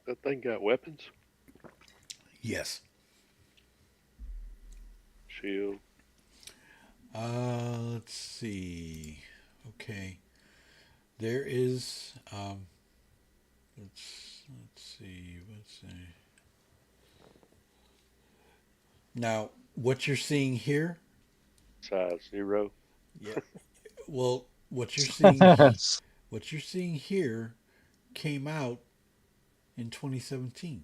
Speaker 2: That thing got weapons,
Speaker 1: Yes.
Speaker 2: shield.
Speaker 1: Let's see. Okay. There is. Let's see. Let's see. Now, what you're seeing here.
Speaker 2: Size 0.
Speaker 1: Yeah. Well, what you're seeing here came out in 2017.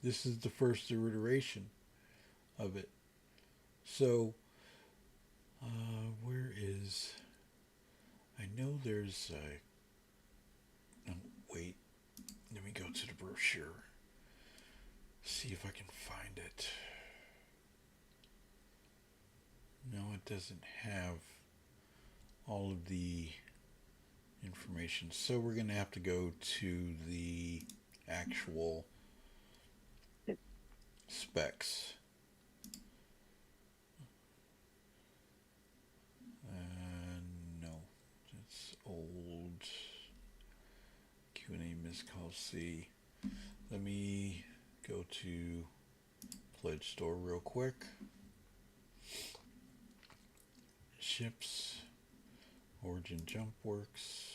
Speaker 1: This is the first iteration of it. So, where is? I know there's. No, wait. Let me go to the brochure. See if I can find it. No, it doesn't have all of the information. So we're going to have to go to the actual specs. No, it's old. Q&A missed call C. Let me go to Pledge Store real quick. Ships, Origin Jump Works,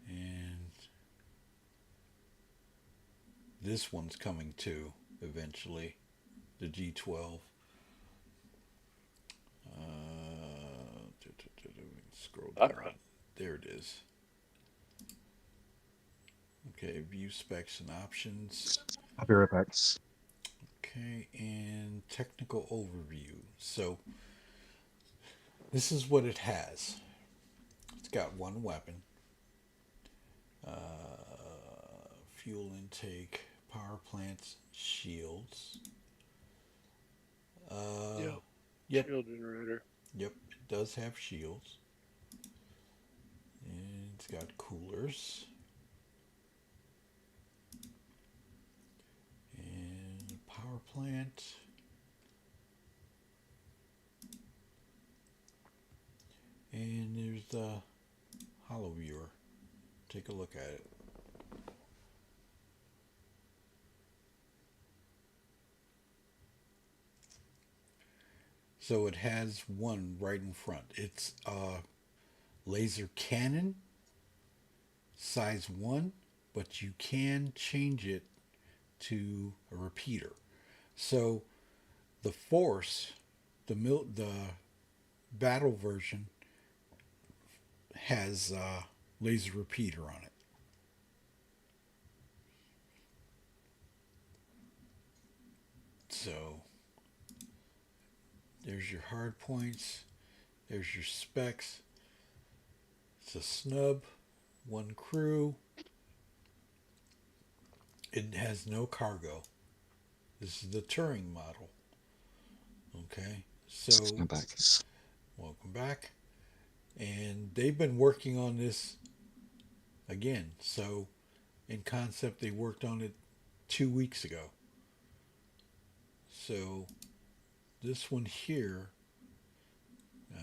Speaker 1: and this one's coming too eventually. The G12. Scroll
Speaker 2: All
Speaker 1: down.
Speaker 2: right.
Speaker 1: There it is. Okay, view specs and options.
Speaker 3: I'll be right back.
Speaker 1: Okay, and technical overview. So, this is what it has. It's got one weapon, fuel intake, power plants, shields.
Speaker 2: Yeah.
Speaker 1: Yep,
Speaker 2: Shield generator.
Speaker 1: yep, it does have shields. And it's got coolers. And power plant. And there's the hollow viewer. Take a look at it. So it has one right in front. It's a laser cannon, size 1, but you can change it to a repeater. So the Force, the battle version, has a laser repeater on it. So there's your hard points. There's your specs. It's a snub, one crew. It has no cargo. This is the Turing model. Okay, so
Speaker 3: I'm back.
Speaker 1: welcome back. And they've been working on this again. So, in concept, they worked on it 2 weeks ago. So, this one here, the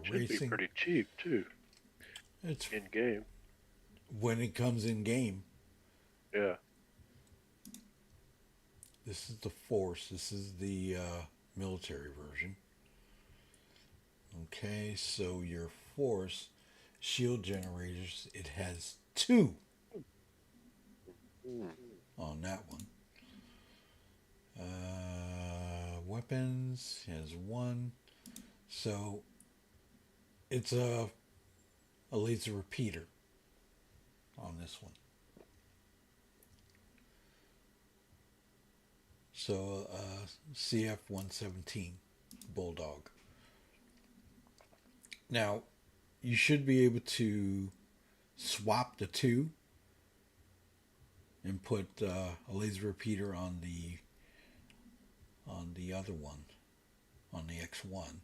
Speaker 2: Should be
Speaker 1: racing,
Speaker 2: pretty cheap too.
Speaker 1: It's
Speaker 2: in game.
Speaker 1: when it comes in game.
Speaker 2: Yeah.
Speaker 1: This is the Force. This is the military version. Okay, so your Force shield generators, it has two
Speaker 2: Hmm.
Speaker 1: on that one. Weapons has one. So it's a laser repeater on this one. So CF 117 Bulldog. Now you should be able to swap the two and put a laser repeater on the other one on the X1.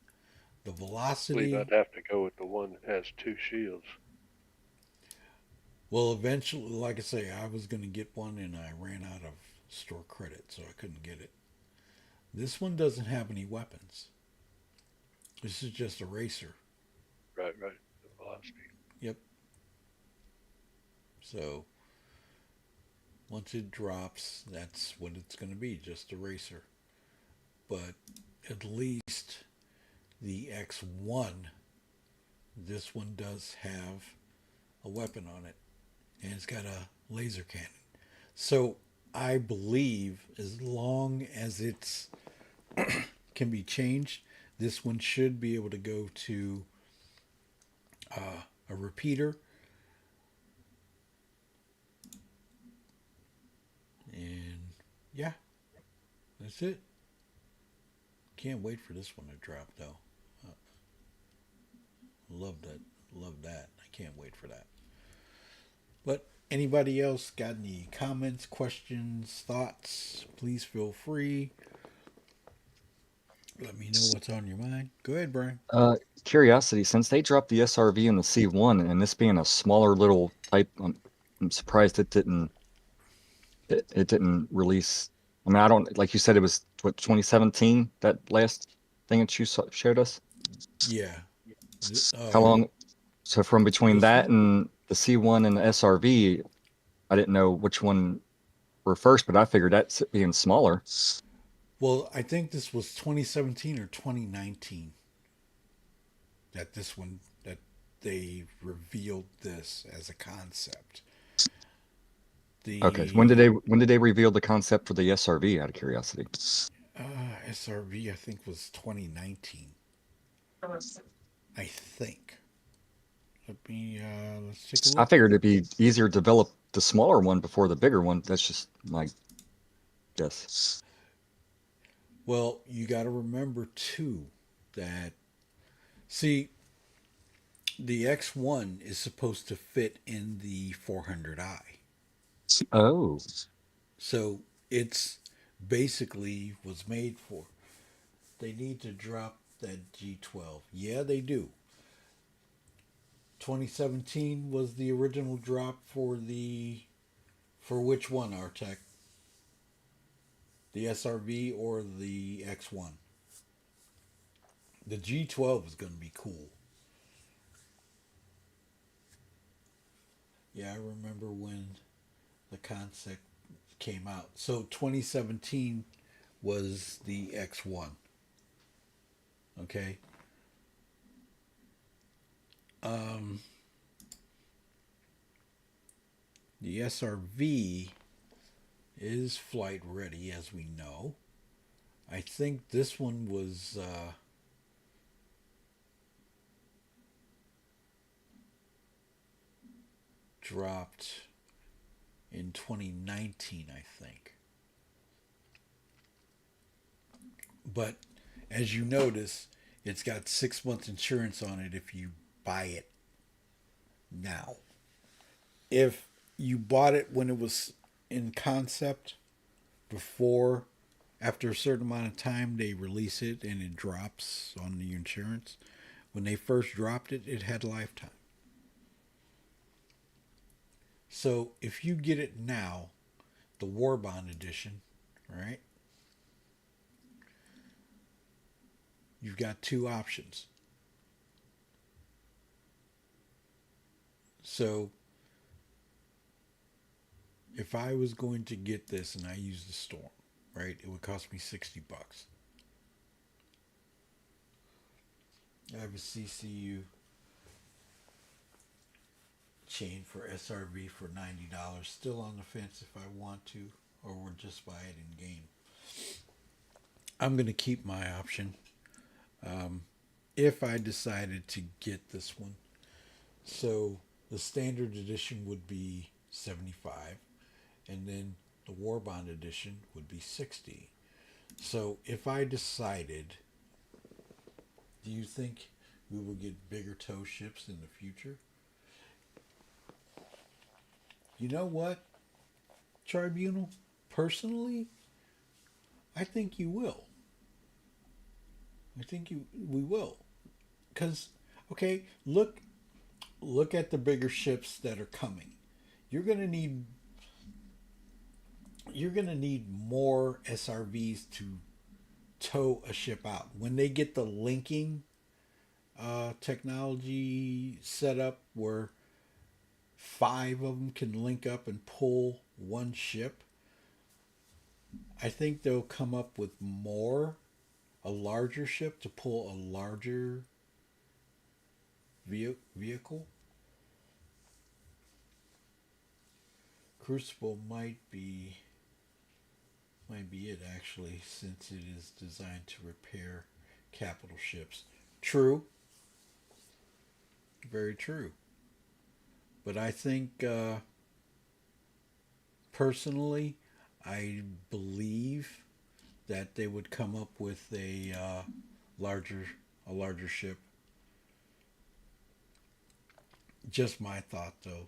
Speaker 1: The
Speaker 2: I believe
Speaker 1: velocity,
Speaker 2: I'd have to go with the one that has two shields.
Speaker 1: well, eventually, like I say, I was going to get one and I ran out of store credit, so I couldn't get it. This one doesn't have any weapons. This is just a racer.
Speaker 2: Right, right. The velocity.
Speaker 1: Yep. So once it drops, that's what it's going to be, just a racer. But at least the X1, this one does have a weapon on it, and it's got a laser cannon. So I believe as long as it's can be changed, this one should be able to go to a repeater. And yeah, that's it. Can't wait for this one to drop though. Uh, love that. Love that. I can't wait for that. But anybody else got any comments, questions, thoughts? Please feel free. Let me know what's on your mind. Go ahead, Brian.
Speaker 3: Curiosity, since they dropped the SRV and the C1, and this being a smaller little type, I'm surprised it didn't release. I mean, I don't like you said it was what 2017 that last thing that you showed us.
Speaker 1: Yeah.
Speaker 3: How long? So from between
Speaker 1: This
Speaker 3: that
Speaker 1: one?
Speaker 3: and the C1 and the SRV, I didn't know which one were first, but I figured that being smaller.
Speaker 1: Well, I think this was 2017 or 2019 that this one that they revealed this as a concept.
Speaker 3: Okay, so
Speaker 1: The
Speaker 3: when did they reveal the concept for the SRV? Out of curiosity,
Speaker 1: SRV I think was 2019. I think. Let's take a
Speaker 3: I
Speaker 1: look.
Speaker 3: figured it'd be easier to develop the smaller one before the bigger one. That's just my guess.
Speaker 1: Well, you got to remember too that see the X1 is supposed to fit in the 400i.
Speaker 3: Oh,
Speaker 1: So it's basically was made for. They need to drop that G12. Yeah, they do. 2017 was the original drop for which one, Artec? The SRV or the X1? The G12 is going to be cool. Yeah, I remember when the concept came out. So 2017 was the X1. Okay. Um, the SRV is flight ready, as we know. I think this one was dropped in 2019, I think. But as you notice, it's got 6 months insurance on it if you buy it now. If you bought it when it was in concept, before, after a certain amount of time, they release it and it drops on the insurance. When they first dropped it, it had lifetime. So if you get it now, the War Bond edition, right? You've got two options. So if I was going to get this and I use the Storm, right, it would cost me $60. I have a CCU chain for SRV for $90. Still on the fence if I want to, or we'll just buy it in game. I'm going to keep my option if I decided to get this one. So the standard edition would be 75, and then the War Bond edition would be 60. So if I decided, do you think we will get bigger tow ships in the future? You know what, Tribunal? Personally, I think you will. I think we will. Because, okay, look at the bigger ships that are coming. You're gonna need more SRVs to tow a ship out. When they get the linking technology set up where 5 of them can link up and pull one ship, I think they'll come up with a larger ship to pull a larger vehicle. Crucible might be it actually, since it is designed to repair capital ships. True, very true. But I think personally, I believe that they would come up with larger a larger ship. Just my thought, though.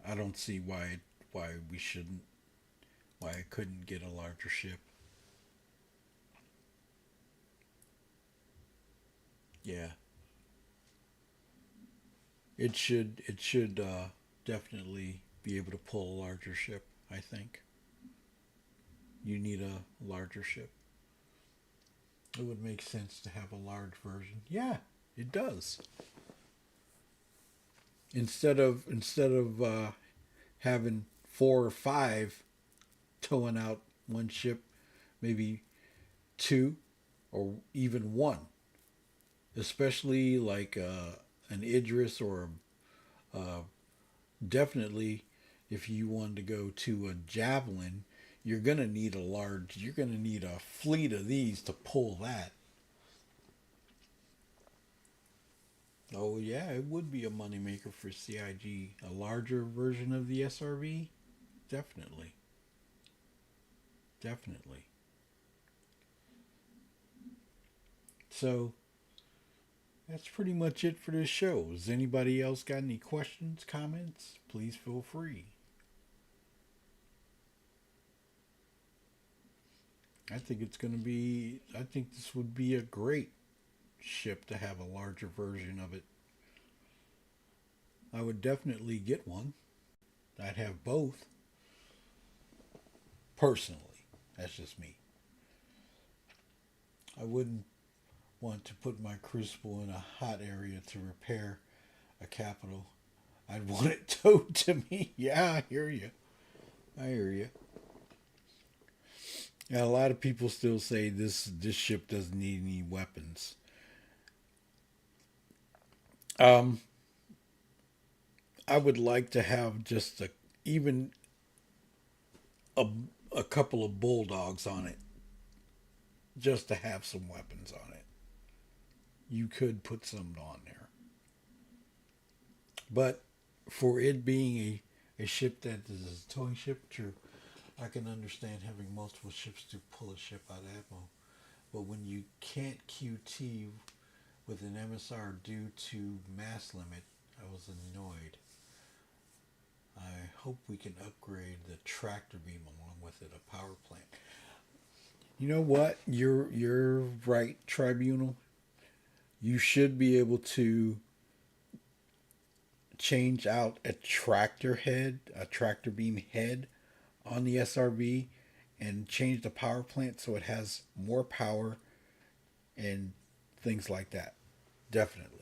Speaker 1: I don't see why we shouldn't, why I couldn't get a larger ship. Yeah, it should definitely be able to pull a larger ship. I think you need a larger ship. It would make sense to have a large version. Yeah, it does. Instead of having 4 or 5 towing out one ship, maybe 2 or even 1. Especially like an Idris or definitely if you wanted to go to a Javelin, you're gonna need you're gonna need a fleet of these to pull that. Oh yeah, it would be a moneymaker for CIG. A larger version of the SRV? Definitely. Definitely. So that's pretty much it for this show. Has anybody else got any questions, comments? Please feel free. I think this would be a great ship to have a larger version of it. I would definitely get one. I'd have both. Personally. That's just me. I wouldn't want to put my Crucible in a hot area to repair a capital. I'd want it towed to me. Yeah, I hear you. I hear you. Yeah, a lot of people still say this ship doesn't need any weapons. Um, I would like to have just even a a couple of bulldogs on it, just to have some weapons on it. You could put some on there, but for it being a ship that is a towing ship, true, I can understand having multiple ships to pull a ship out of ammo. But when you can't QT with an MSR due to mass limit, I was annoyed. I hope we can upgrade the tractor beam along with it, a power plant. You know what? You're right, Tribunal. You should be able to change out a tractor beam head on the SRV and change the power plant so it has more power and things like that. Definitely.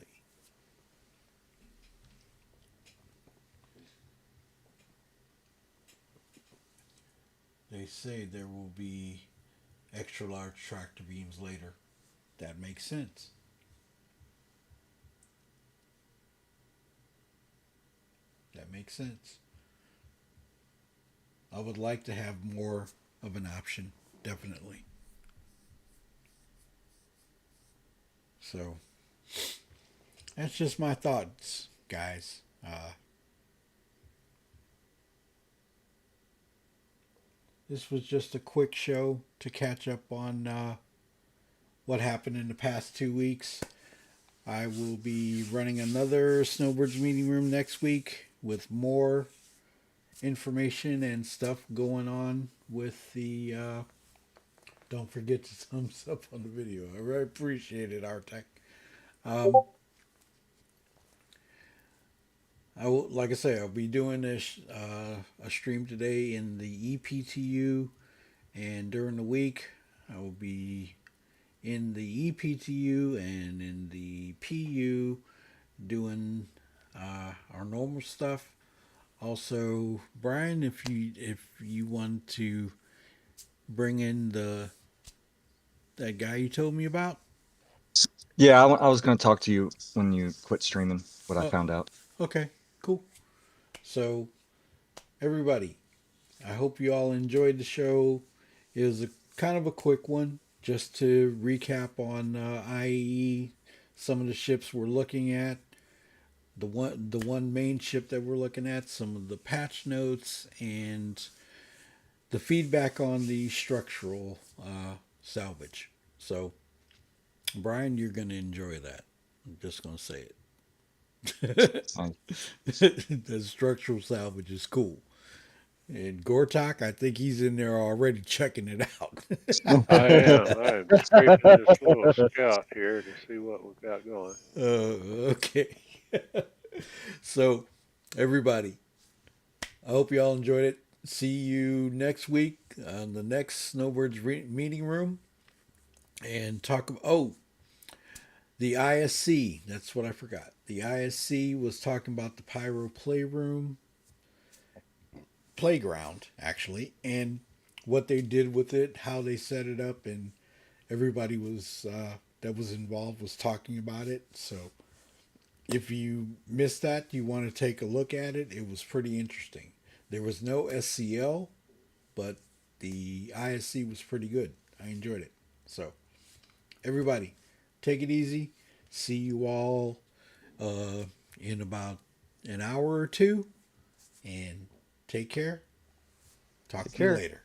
Speaker 1: they say there will be extra large tractor beams later. That makes sense. That makes sense. I would like to have more of an option, definitely. So that's just my thoughts, guys. This was just a quick show to catch up on what happened in the past 2 weeks. I will be running another Snowbirds meeting room next week with more information and stuff going on with the. Don't forget to thumbs up on the video. I really appreciate it, Artec. Um, like I say, I'll be doing a stream today in the EPTU, and during the week I will be in the EPTU and in the PU doing our normal stuff. Also, Brian, if you want to bring in the that guy you told me about.
Speaker 3: Yeah, I was going to talk to you when you quit streaming, what I
Speaker 1: Oh,
Speaker 3: found out.
Speaker 1: okay, cool. So, everybody, I hope you all enjoyed the show. It was a kind of a quick one, just to recap on IAE, some of the ships we're looking at, the one main ship that we're looking at, some of the patch notes, and the feedback on the structural salvage. So, Brian, you're going to enjoy that. I'm just going to say it.
Speaker 3: I,
Speaker 1: The structural salvage is cool. And Gortok, I think he's in there already checking it out.
Speaker 2: I am. I'm scraping this little scout here to see what we've got going.
Speaker 1: Okay. So, everybody, I hope you all enjoyed it. See you next week on the next Snowbirds meeting room and talk about, oh, the ISC. That's what I forgot. The ISC was talking about the Pyro playground, actually, and what they did with it, how they set it up, and everybody was that was involved was talking about it. So if you missed that, you want to take a look at it. It was pretty interesting. There was no SCL, but the ISC was pretty good. I enjoyed it. So everybody, take it easy. See you all in about an hour or two, and take care. Talk
Speaker 3: Take
Speaker 1: to you
Speaker 3: care.
Speaker 1: later.